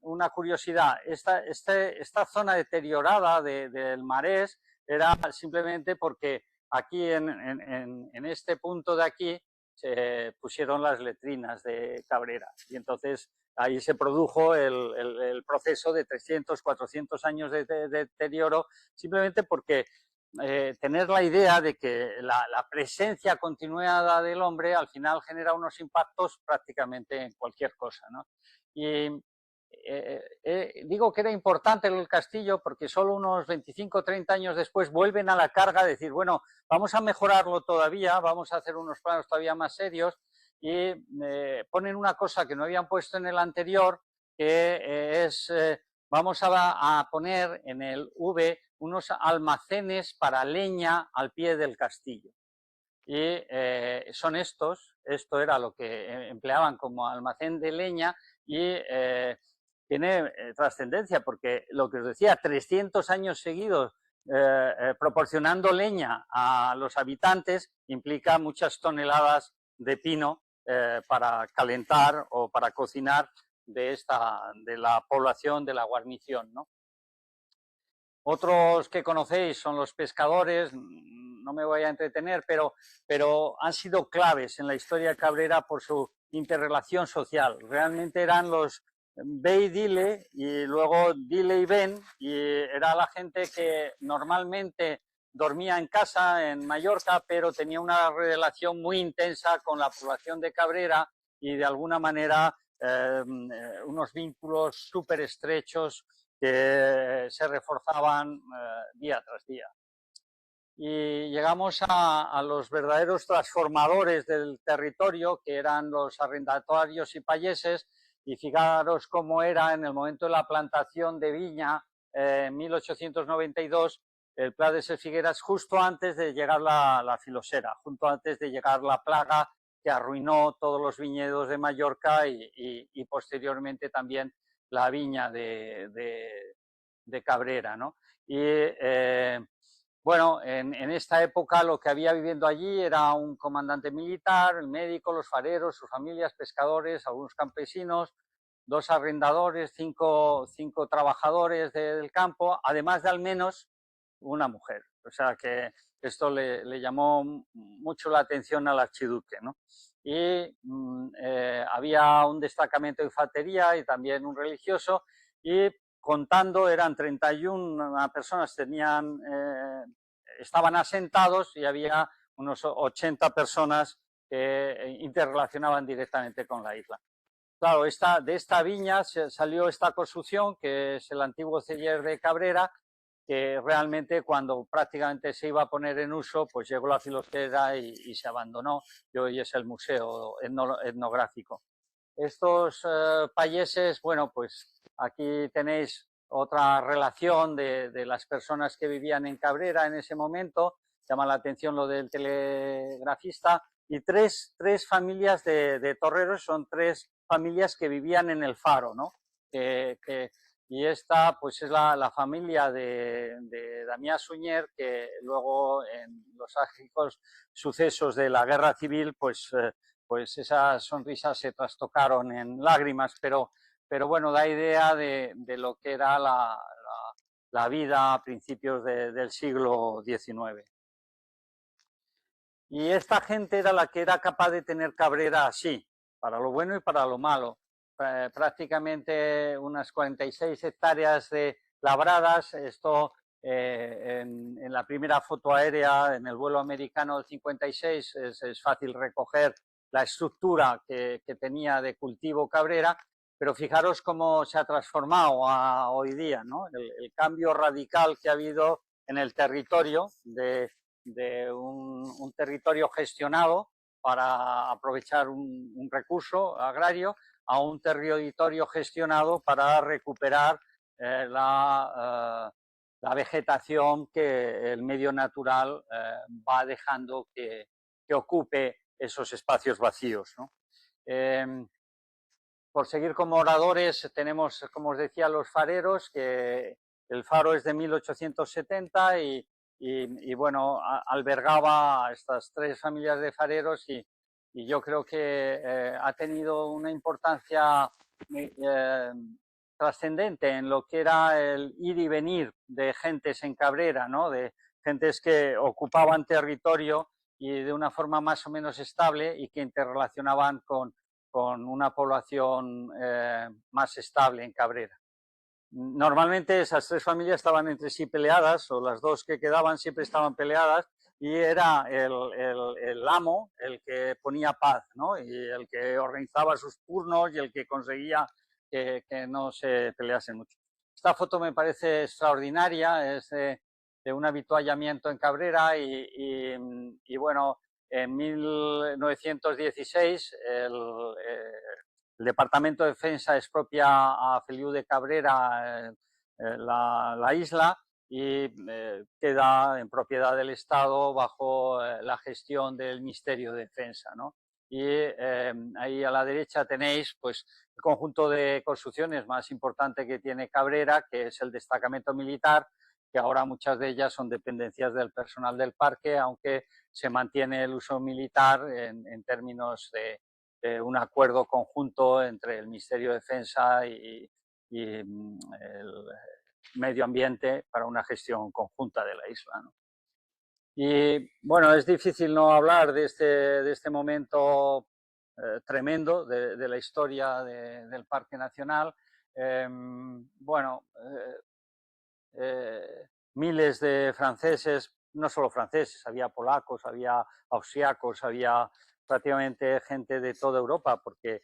una curiosidad, esta zona deteriorada del Marés era simplemente porque aquí en este punto de aquí se pusieron las letrinas de Cabrera y entonces ahí se produjo el proceso de 300, 400 años de deterioro, simplemente porque tener la idea de que la presencia continuada del hombre al final genera unos impactos prácticamente en cualquier cosa, ¿no? Y digo que era importante el castillo porque solo unos 25 o 30 años después vuelven a la carga, decir, bueno, vamos a mejorarlo todavía, vamos a hacer unos planos todavía más serios y ponen una cosa que no habían puesto en el anterior, que vamos a poner en el V unos almacenes para leña al pie del castillo. Y son esto era lo que empleaban como almacén de leña y tiene trascendencia porque lo que os decía, 300 años seguidos proporcionando leña a los habitantes implica muchas toneladas de pino para calentar o para cocinar de la población, de la guarnición, ¿no? Otros que conocéis son los pescadores, no me voy a entretener, pero han sido claves en la historia de Cabrera por su interrelación social. Realmente eran los ve y dile, y luego dile y ven, y era la gente que normalmente dormía en casa en Mallorca, pero tenía una relación muy intensa con la población de Cabrera y de alguna manera unos vínculos súper estrechos que se reforzaban día tras día. Y llegamos a los verdaderos transformadores del territorio, que eran los arrendatarios y payeses, y fijaros cómo era en el momento de la plantación de viña en 1892, el Pla de ses Figueras, justo antes de llegar la filosera, justo antes de llegar la plaga que arruinó todos los viñedos de Mallorca y posteriormente también la viña de Cabrera, ¿no? Y bueno, en esta época lo que había viviendo allí era un comandante militar, el médico, los fareros, sus familias, pescadores, algunos campesinos, 2 arrendadores, 5 trabajadores del campo, además de al menos una mujer. O sea que esto le llamó mucho la atención al archiduque, ¿no? Y había un destacamento de infantería y también un religioso, y contando eran 31 personas, estaban asentados y había unos 80 personas que interrelacionaban directamente con la isla. Claro, de esta viña salió esta construcción, que es el antiguo celler de Cabrera, que realmente cuando prácticamente se iba a poner en uso, pues llegó la filosera y se abandonó, y hoy es el museo etnográfico. Estos payeses, bueno, pues aquí tenéis otra relación de las personas que vivían en Cabrera en ese momento, llama la atención lo del telegrafista, y tres familias de torreros, son 3 familias que vivían en el faro, ¿no? Y esta pues es la familia de Damià Sunyer, que luego en los trágicos sucesos de la guerra civil pues esas sonrisas se trastocaron en lágrimas, pero bueno, da idea de lo que era la vida a principios del siglo XIX. Y esta gente era la que era capaz de tener Cabrera así, para lo bueno y para lo malo. Prácticamente unas 46 hectáreas de labradas, esto en la primera foto aérea, en el vuelo americano del 56, es fácil recoger la estructura que tenía de cultivo Cabrera, pero fijaros cómo se ha transformado hoy día, ¿no? El cambio radical que ha habido en el territorio de un territorio gestionado para aprovechar un recurso agrario a un territorio gestionado para recuperar la vegetación que el medio natural va dejando que ocupe esos espacios vacíos, ¿no? Por seguir como oradores, tenemos, como os decía, los fareros, que el faro es de 1870 y bueno, albergaba a estas 3 familias de fareros y yo creo que ha tenido una importancia trascendente en lo que era el ir y venir de gentes en Cabrera, ¿no? De gentes que ocupaban territorio y de una forma más o menos estable y que interrelacionaban con una población más estable en Cabrera. Normalmente esas 3 familias estaban entre sí peleadas, o las 2 que quedaban siempre estaban peleadas, y era el amo el que ponía paz, ¿no? Y el que organizaba sus turnos y el que conseguía que no se peleasen mucho. Esta foto me parece extraordinaria, es de un avituallamiento en Cabrera y bueno, en 1916 el Departamento de Defensa expropia a Feliu de Cabrera la isla y queda en propiedad del Estado bajo la gestión del Ministerio de Defensa, ¿no? Y ahí a la derecha tenéis pues el conjunto de construcciones más importante que tiene Cabrera, que es el destacamento militar, que ahora muchas de ellas son dependencias del personal del parque, aunque se mantiene el uso militar en términos de un acuerdo conjunto entre el Ministerio de Defensa y el medio ambiente para una gestión conjunta de la isla, ¿no? Y bueno, es difícil no hablar de este momento tremendo de la historia del Parque Nacional. Bueno, miles de franceses, no solo franceses, había polacos, había austriacos, había prácticamente gente de toda Europa, porque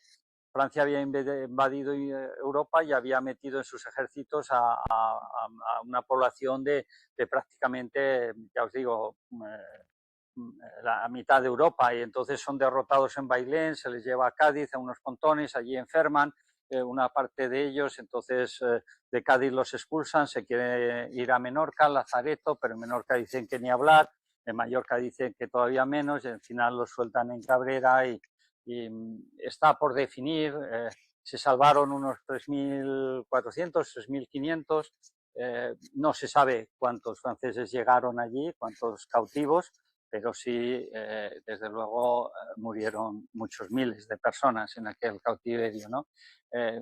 Francia había invadido Europa y había metido en sus ejércitos a una población de prácticamente, ya os digo, la mitad de Europa, y entonces son derrotados en Bailén, se les lleva a Cádiz, a unos pontones, allí enferman una parte de ellos, entonces de Cádiz los expulsan, se quiere ir a Menorca, Lazareto, pero en Menorca dicen que ni hablar, en Mallorca dicen que todavía menos, y al final los sueltan en Cabrera y está por definir, se salvaron unos 3.400, 3.500, no se sabe cuántos franceses llegaron allí, cuántos cautivos, pero sí, desde luego, murieron muchos miles de personas en aquel cautiverio, ¿no?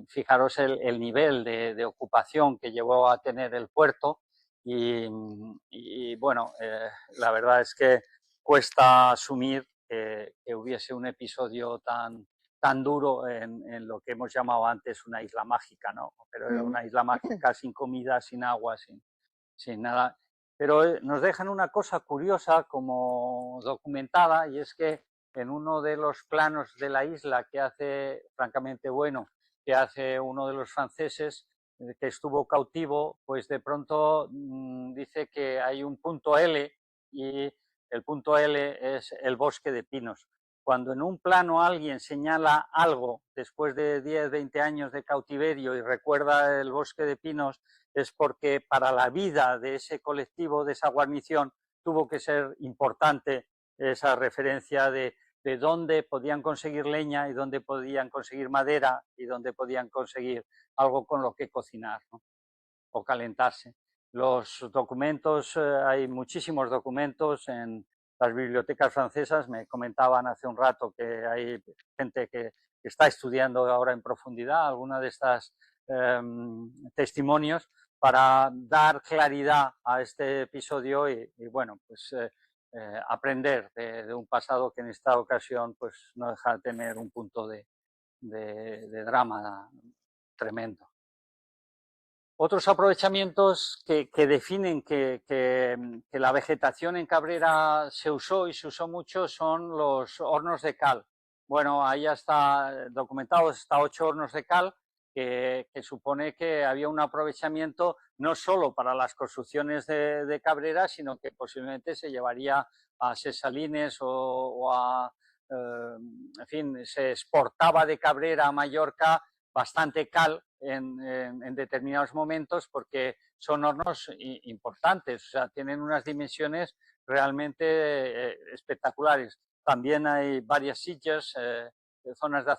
Fijaros el nivel de ocupación que llevó a tener el puerto y bueno, la verdad es que cuesta asumir que hubiese un episodio tan duro en lo que hemos llamado antes una isla mágica, ¿no? Pero era una isla mágica sin comida, sin agua, sin nada. Pero nos dejan una cosa curiosa como documentada, y es que en uno de los planos de la isla que hace, francamente bueno, que hace uno de los franceses que estuvo cautivo, pues de pronto dice que hay un punto L y el punto L es el bosque de pinos. Cuando en un plano alguien señala algo después de 10, 20 años de cautiverio y recuerda el bosque de pinos, es porque para la vida de ese colectivo, de esa guarnición, tuvo que ser importante esa referencia de dónde podían conseguir leña y dónde podían conseguir madera y dónde podían conseguir algo con lo que cocinar, ¿no? o calentarse. Los documentos, hay muchísimos documentos en las bibliotecas francesas. Me comentaban hace un rato que hay gente que está estudiando ahora en profundidad alguna de estas testimonios para dar claridad a este episodio y bueno, pues aprender de un pasado que en esta ocasión pues no deja de tener un punto de drama tremendo. Otros aprovechamientos que definen que la vegetación en Cabrera se usó y se usó mucho son los hornos de cal. Bueno, ahí ya está documentado hasta 8 hornos de cal, que supone que había un aprovechamiento no solo para las construcciones de Cabrera, sino que posiblemente se llevaría a Ses Salines o a, en fin, se exportaba de Cabrera a Mallorca bastante cal en determinados momentos porque son hornos importantes, o sea, tienen unas dimensiones realmente espectaculares. También hay varias sitges, zonas de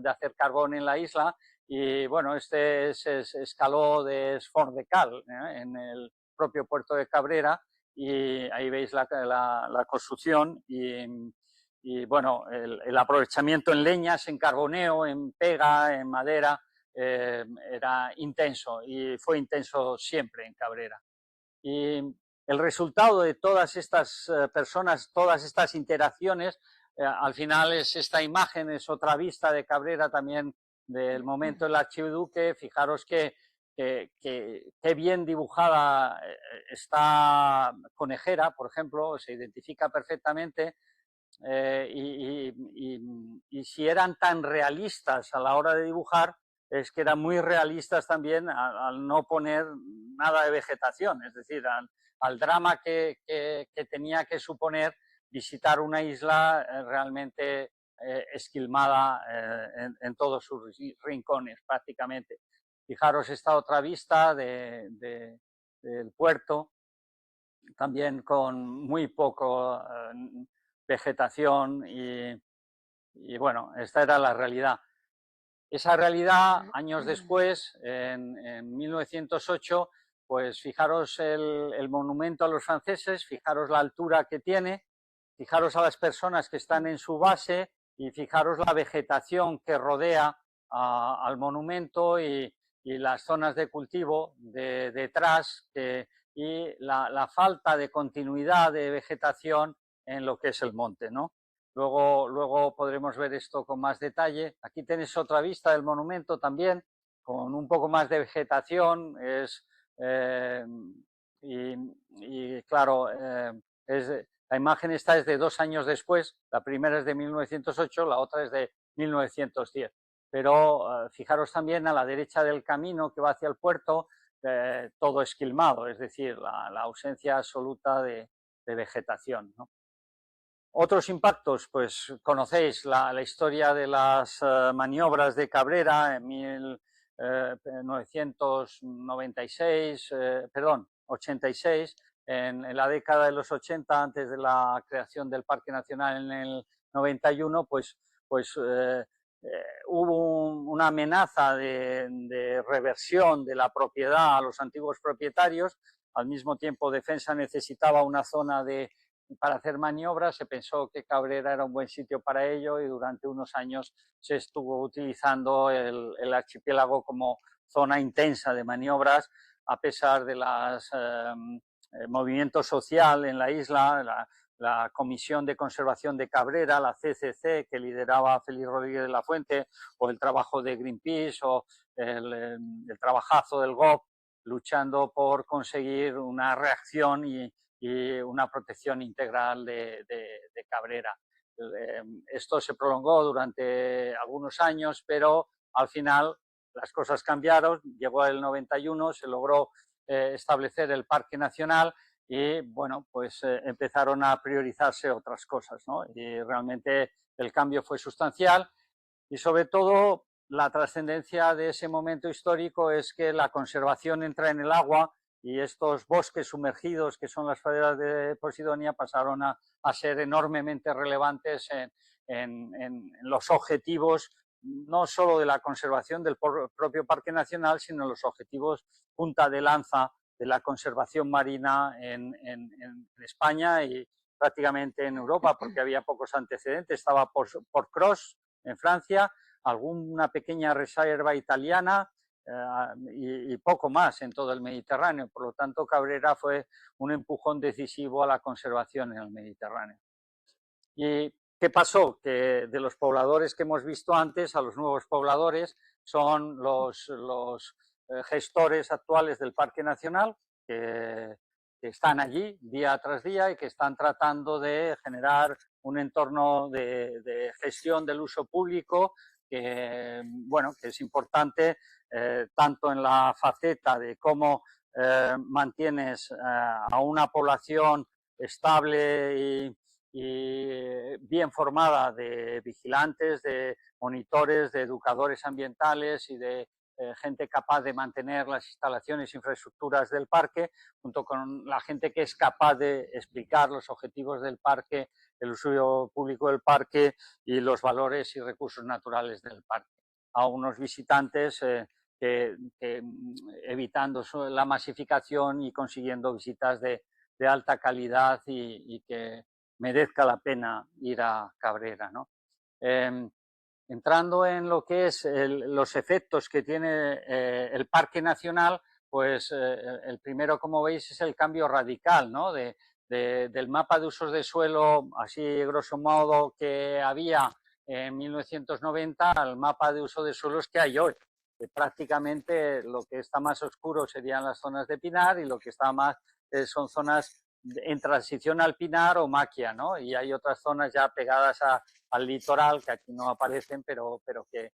hacer carbón en la isla y bueno, este es escaló de Esfort de Cal, en el propio puerto de Cabrera y ahí veis la construcción y bueno, el aprovechamiento en leñas, en carboneo, en pega, en madera, era intenso y fue intenso siempre en Cabrera. Y el resultado de todas estas personas, todas estas interacciones, al final es esta imagen, es otra vista de Cabrera también del momento del archiduque. Fijaros que bien dibujada está Conejera, por ejemplo, se identifica perfectamente. Y si eran tan realistas a la hora de dibujar, es que eran muy realistas también al no poner nada de vegetación, es decir, al drama que tenía que suponer visitar una isla realmente esquilmada en todos sus rincones prácticamente. Fijaros esta otra vista del puerto, también con muy poco vegetación y bueno, esta era la realidad. Esa realidad, años después, en 1908, pues fijaros el monumento a los franceses, fijaros la altura que tiene, fijaros a las personas que están en su base y fijaros la vegetación que rodea al monumento y las zonas de cultivo detrás y la falta de continuidad de vegetación en lo que es el monte, ¿no? Luego podremos ver esto con más detalle. Aquí tenéis otra vista del monumento también, con un poco más de vegetación. Y claro, la imagen esta es de 2 años después. La primera es de 1908, la otra es de 1910. Pero fijaros también a la derecha del camino que va hacia el puerto, todo esquilmado, es decir, la ausencia absoluta de vegetación, ¿no? Otros impactos, pues conocéis la historia de las maniobras de Cabrera en 1996, perdón, 86, en la década de los 80, antes de la creación del Parque Nacional en el 91, pues hubo una amenaza de reversión de la propiedad a los antiguos propietarios. Al mismo tiempo, Defensa necesitaba una zona para hacer maniobras. Se pensó que Cabrera era un buen sitio para ello y durante unos años se estuvo utilizando el archipiélago como zona intensa de maniobras, a pesar de los movimiento social en la isla. La Comisión de Conservación de Cabrera, la CCC, que lideraba Félix Rodríguez de la Fuente, o el trabajo de Greenpeace, o el trabajazo del GOB, luchando por conseguir una reacción y una protección integral de Cabrera. Esto se prolongó durante algunos años, pero al final las cosas cambiaron. Llegó el 91, se logró establecer el Parque Nacional y bueno, pues empezaron a priorizarse otras cosas, ¿no? Y realmente el cambio fue sustancial y sobre todo la trascendencia de ese momento histórico es que la conservación entra en el agua y estos bosques sumergidos que son las praderas de Posidonia pasaron a ser enormemente relevantes en los objetivos no solo de la conservación del propio Parque Nacional, sino los objetivos punta de lanza de la conservación marina en España y prácticamente en Europa, porque había pocos antecedentes. Estaba por Cros, en Francia, alguna pequeña reserva italiana y poco más en todo el Mediterráneo. Por lo tanto, Cabrera fue un empujón decisivo a la conservación en el Mediterráneo. ¿Y qué pasó? Que de los pobladores que hemos visto antes a los nuevos pobladores son los gestores actuales del Parque Nacional, que están allí día tras día y que están tratando de generar un entorno de gestión del uso público que, bueno, que es importante tanto en la faceta de cómo mantienes a una población estable y bien formada de vigilantes, de monitores, de educadores ambientales y de gente capaz de mantener las instalaciones e infraestructuras del parque, junto con la gente que es capaz de explicar los objetivos del parque, el uso público del parque y los valores y recursos naturales del parque. A unos visitantes evitando la masificación y consiguiendo visitas de alta calidad y que merezca la pena ir a Cabrera, ¿no? Entrando en lo que es los efectos que tiene el Parque Nacional, pues el primero, como veis, es el cambio radical, ¿no? Del mapa de usos de suelo, así grosso modo, que había en 1990 al mapa de uso de suelos que hay hoy. Que prácticamente lo que está más oscuro serían las zonas de pinar y lo que está más son zonas en transición al pinar o maquia, ¿no? Y hay otras zonas ya pegadas al litoral que aquí no aparecen, pero que,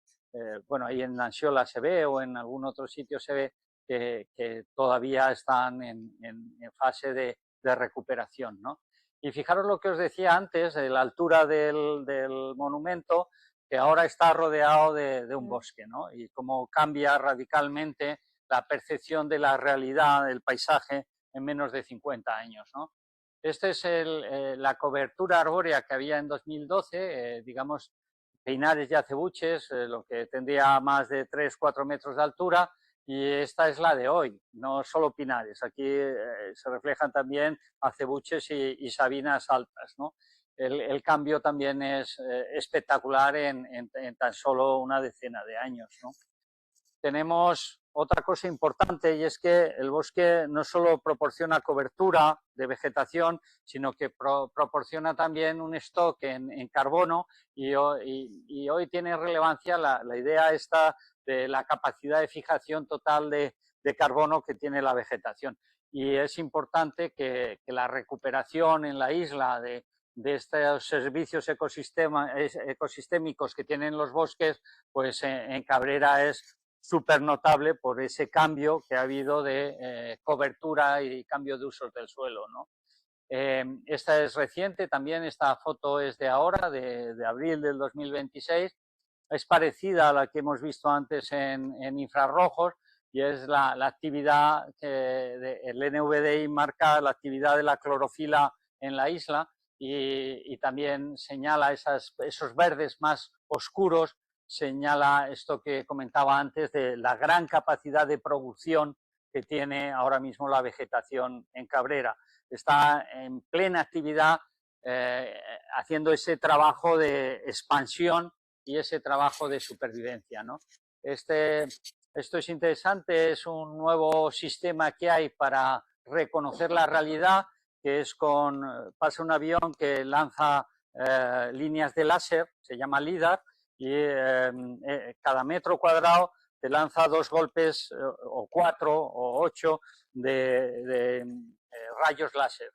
bueno, ahí en Lanxiola se ve o en algún otro sitio se ve que todavía están en fase de recuperación, ¿no? Y fijaros lo que os decía antes, de la altura del monumento, que ahora está rodeado de un bosque, ¿no? Y cómo cambia radicalmente la percepción de la realidad del paisaje en menos de 50 años, ¿no? Esta es la cobertura arbórea que había en 2012, digamos, pinares y acebuches, lo que tendría más de 3-4 metros de altura, y esta es la de hoy, no solo pinares. Aquí se reflejan también acebuches y sabinas altas, ¿no? El cambio también es espectacular en tan solo una decena de años, ¿no? Tenemos otra cosa importante y es que el bosque no solo proporciona cobertura de vegetación, sino que proporciona también un stock en carbono y hoy tiene relevancia la idea esta de la capacidad de fijación total de carbono que tiene la vegetación. Y es importante que la recuperación en la isla de estos servicios ecosistémicos que tienen los bosques, pues en Cabrera es súper notable por ese cambio que ha habido de cobertura y cambio de usos del suelo, ¿no? Esta es reciente, también esta foto es de ahora, de abril del 2026, es parecida a la que hemos visto antes en infrarrojos y es la actividad que el NVDI marca la actividad de la clorofila en la isla y también señala esos verdes más oscuros, señala esto que comentaba antes de la gran capacidad de producción que tiene ahora mismo la vegetación en Cabrera. Está en plena actividad haciendo ese trabajo de expansión y ese trabajo de supervivencia, ¿no? Esto es interesante, es un nuevo sistema que hay para reconocer la realidad, que es pasa un avión que lanza líneas de láser, se llama LIDAR, y cada metro cuadrado te lanza 2 golpes o 4 o 8 de rayos láser.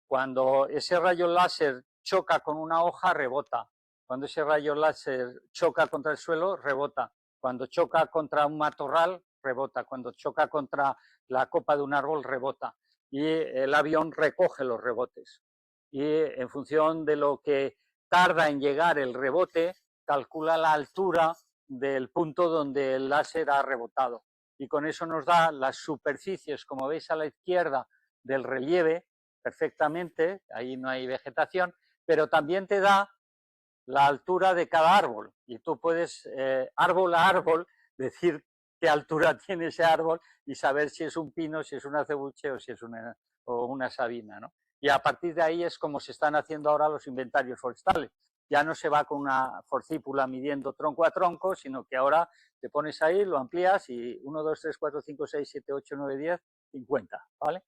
Cuando ese rayo láser choca con una hoja, rebota. Cuando ese rayo láser choca contra el suelo, rebota. Cuando choca contra un matorral, rebota. Cuando choca contra la copa de un árbol, rebota. Y el avión recoge los rebotes. Y en función de lo que tarda en llegar el rebote, calcula la altura del punto donde el láser ha rebotado. Y con eso nos da las superficies, como veis a la izquierda, del relieve perfectamente, ahí no hay vegetación, pero también te da la altura de cada árbol y tú puedes, árbol a árbol, decir qué altura tiene ese árbol y saber si es un pino, si es un acebuche o si es una sabina, ¿no? Y a partir de ahí es como se están haciendo ahora los inventarios forestales. Ya no se va con una forcípula midiendo tronco a tronco, sino que ahora te pones ahí, lo amplías y 1, 2, 3, 4, 5, 6, 7, 8, 9, 10, 50, ¿vale?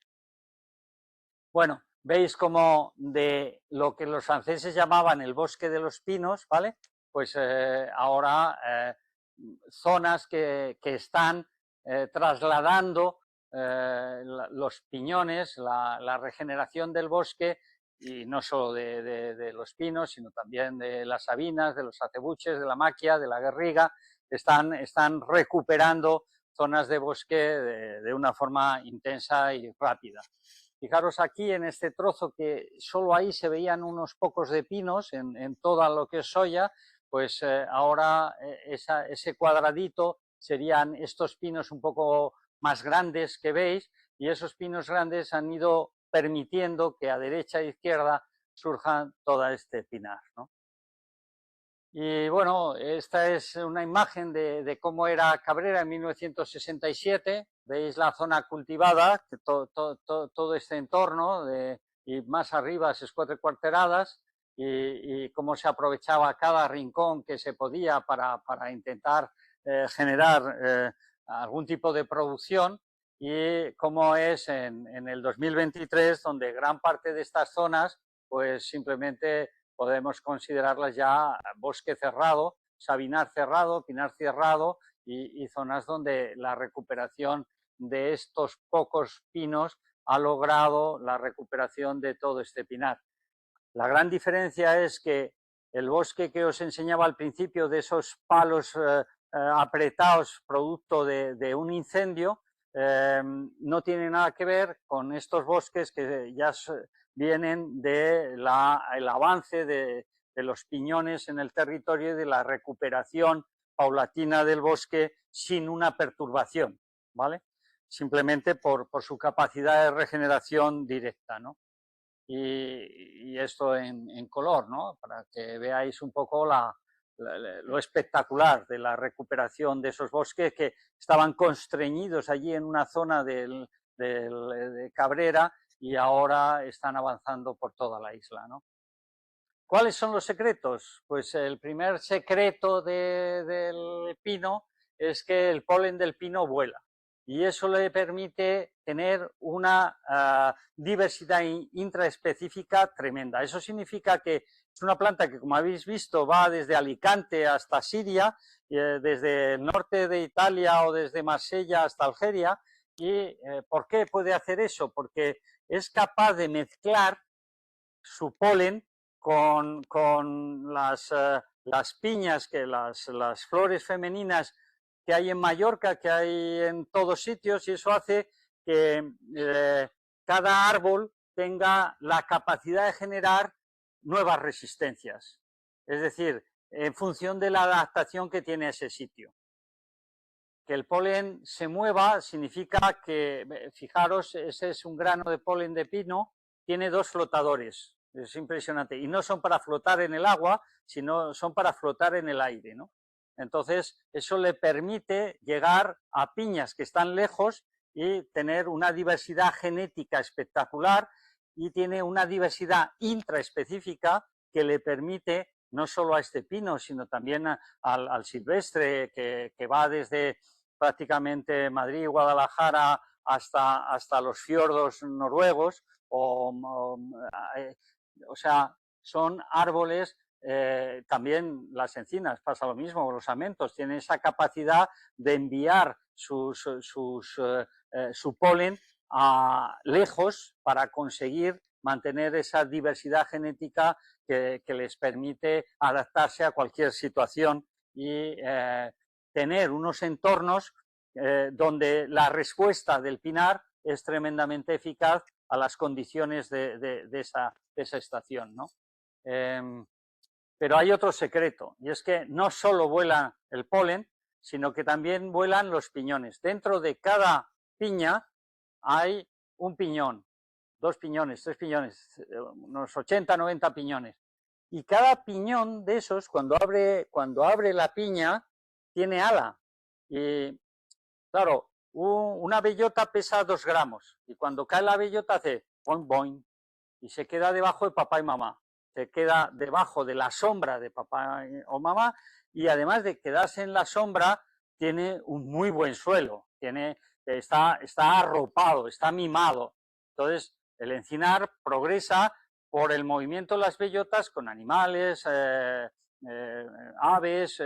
Bueno, veis como de lo que los franceses llamaban el bosque de los pinos, ¿vale? Pues ahora zonas que están trasladando los piñones, la regeneración del bosque, y no solo de los pinos, sino también de las sabinas, de los acebuches, de la maquia, de la garriga, están recuperando zonas de bosque de una forma intensa y rápida. Fijaros aquí en este trozo que solo ahí se veían unos pocos de pinos en toda lo que es Solla, pues ahora ese cuadradito serían estos pinos un poco más grandes que veis, y esos pinos grandes han ido permitiendo que a derecha e izquierda surjan toda este pinar, ¿no? Y bueno, esta es una imagen de cómo era Cabrera en 1967. Veis la zona cultivada, todo este entorno, y más arriba esas 4 cuarteradas, y cómo se aprovechaba cada rincón que se podía para intentar generar algún tipo de producción, y cómo es en el 2023, donde gran parte de estas zonas pues simplemente podemos considerarlas ya bosque cerrado, sabinar cerrado, pinar cerrado, y zonas donde la recuperación de estos pocos pinos ha logrado la recuperación de todo este pinar. La gran diferencia es que el bosque que os enseñaba al principio, de esos palos apretados producto de un incendio, no tiene nada que ver con estos bosques que ya vienen del avance de los piñones en el territorio y de la recuperación paulatina del bosque sin una perturbación, ¿vale? Simplemente por su capacidad de regeneración directa, ¿no? Y esto en color, ¿no? Para que veáis un poco lo espectacular de la recuperación de esos bosques que estaban constreñidos allí en una zona de Cabrera, y ahora están avanzando por toda la isla, ¿no? ¿Cuáles son los secretos? Pues el primer secreto del pino es que el polen del pino vuela, y eso le permite tener una diversidad intraespecífica tremenda. Eso significa que es una planta que, como habéis visto, va desde Alicante hasta Siria, desde el norte de Italia o desde Marsella hasta Algeria. ¿Y por qué puede hacer eso? Porque es capaz de mezclar su polen con las piñas, las flores femeninas que hay en Mallorca, que hay en todos sitios, y eso hace que cada árbol tenga la capacidad de generar nuevas resistencias, es decir, en función de la adaptación que tiene ese sitio. Que el polen se mueva significa que, fijaros, ese es un grano de polen de pino, tiene 2 flotadores, es impresionante, y no son para flotar en el agua, sino son para flotar en el aire, ¿no? Entonces, eso le permite llegar a piñas que están lejos y tener una diversidad genética espectacular, y tiene una diversidad intraespecífica que le permite no solo a este pino, sino también al silvestre, que va desde prácticamente Madrid, Guadalajara, hasta los fiordos noruegos, o sea, son árboles. También las encinas, pasa lo mismo, los amentos tienen esa capacidad de enviar su polen lejos para conseguir mantener esa diversidad genética que les permite adaptarse a cualquier situación y tener unos entornos donde la respuesta del pinar es tremendamente eficaz a las condiciones de esa estación, ¿no? Pero hay otro secreto, y es que no solo vuela el polen, sino que también vuelan los piñones. Dentro de cada piña hay un piñón, 2 piñones, 3 piñones, unos 80, 90 piñones. y cada piñón de esos, cuando abre la piña, tiene ala. Y claro, una bellota pesa 2 gramos y cuando cae la bellota hace boing, boing y se queda debajo de papá y mamá. Se queda debajo de la sombra de papá o mamá y además de quedarse en la sombra, tiene un muy buen suelo, está arropado, está mimado. Entonces, el encinar progresa por el movimiento de las bellotas con animales, aves,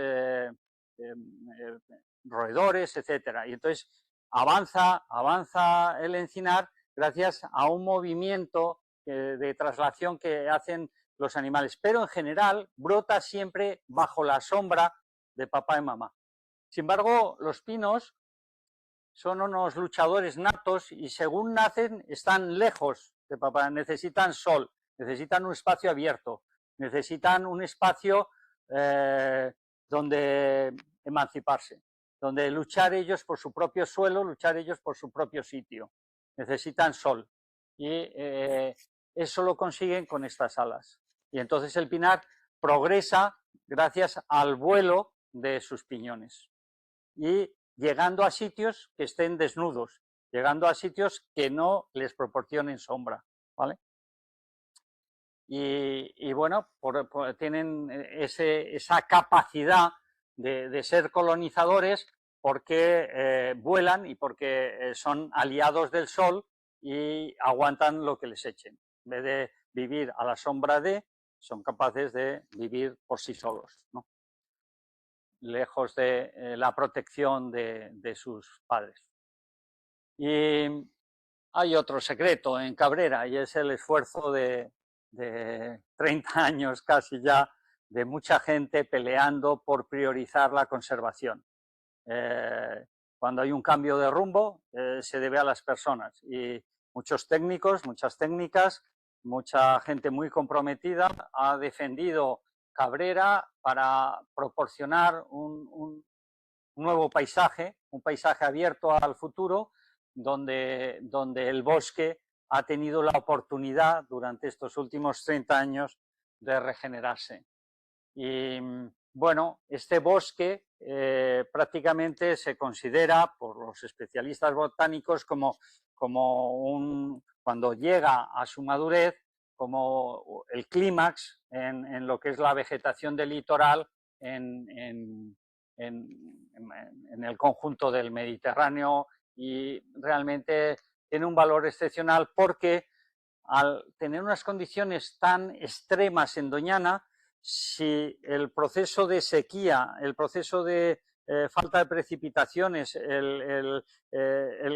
roedores, etcétera. Y entonces avanza el encinar gracias a un movimiento de traslación que hacen los animales, pero en general brota siempre bajo la sombra de papá y mamá. Sin embargo, los pinos son unos luchadores natos y según nacen están lejos de papá, necesitan sol, necesitan un espacio abierto, necesitan un espacio donde emanciparse, donde luchar ellos por su propio suelo, luchar ellos por su propio sitio. Necesitan sol y eso lo consiguen con estas alas. Y entonces el pinar progresa gracias al vuelo de sus piñones y llegando a sitios que estén desnudos, llegando a sitios que no les proporcionen sombra, ¿vale? Y bueno, tienen esa capacidad de ser colonizadores porque vuelan y porque son aliados del sol y aguantan lo que les echen. En vez de vivir a la sombra son capaces de vivir por sí solos, ¿no? Lejos de la protección de sus padres. Y hay otro secreto en Cabrera y es el esfuerzo de 30 años casi ya de mucha gente peleando por priorizar la conservación. Cuando hay un cambio de rumbo se debe a las personas y muchos técnicos, muchas técnicas, mucha gente muy comprometida ha defendido Cabrera para proporcionar un nuevo paisaje, un paisaje abierto al futuro, donde el bosque ha tenido la oportunidad durante estos últimos 30 años de regenerarse. Y bueno, este bosque prácticamente se considera por los especialistas botánicos como cuando llega a su madurez, como el clímax en lo que es la vegetación del litoral en el conjunto del Mediterráneo y realmente tiene un valor excepcional porque al tener unas condiciones tan extremas en Doñana, si el proceso de sequía, el proceso de falta de precipitaciones, el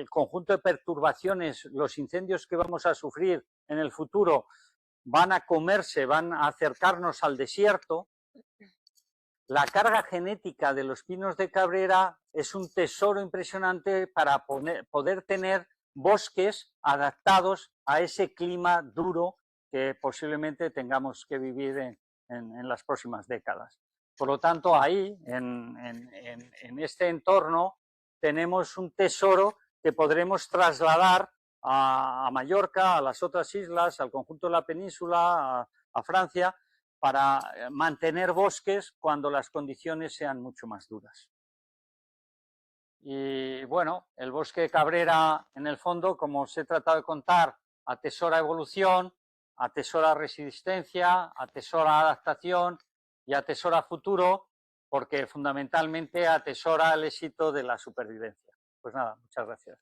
conjunto de perturbaciones, los incendios que vamos a sufrir en el futuro van a comerse, van a acercarnos al desierto, la carga genética de los pinos de Cabrera es un tesoro impresionante para poder tener bosques adaptados a ese clima duro que posiblemente tengamos que vivir en las próximas décadas. Por lo tanto, ahí, en este entorno, tenemos un tesoro que podremos trasladar a Mallorca, a las otras islas, al conjunto de la península, a Francia, para mantener bosques cuando las condiciones sean mucho más duras. Y bueno, el bosque de Cabrera, en el fondo, como os he tratado de contar, atesora evolución, atesora resistencia, atesora adaptación y atesora futuro, porque fundamentalmente atesora el éxito de la supervivencia. Pues nada, muchas gracias.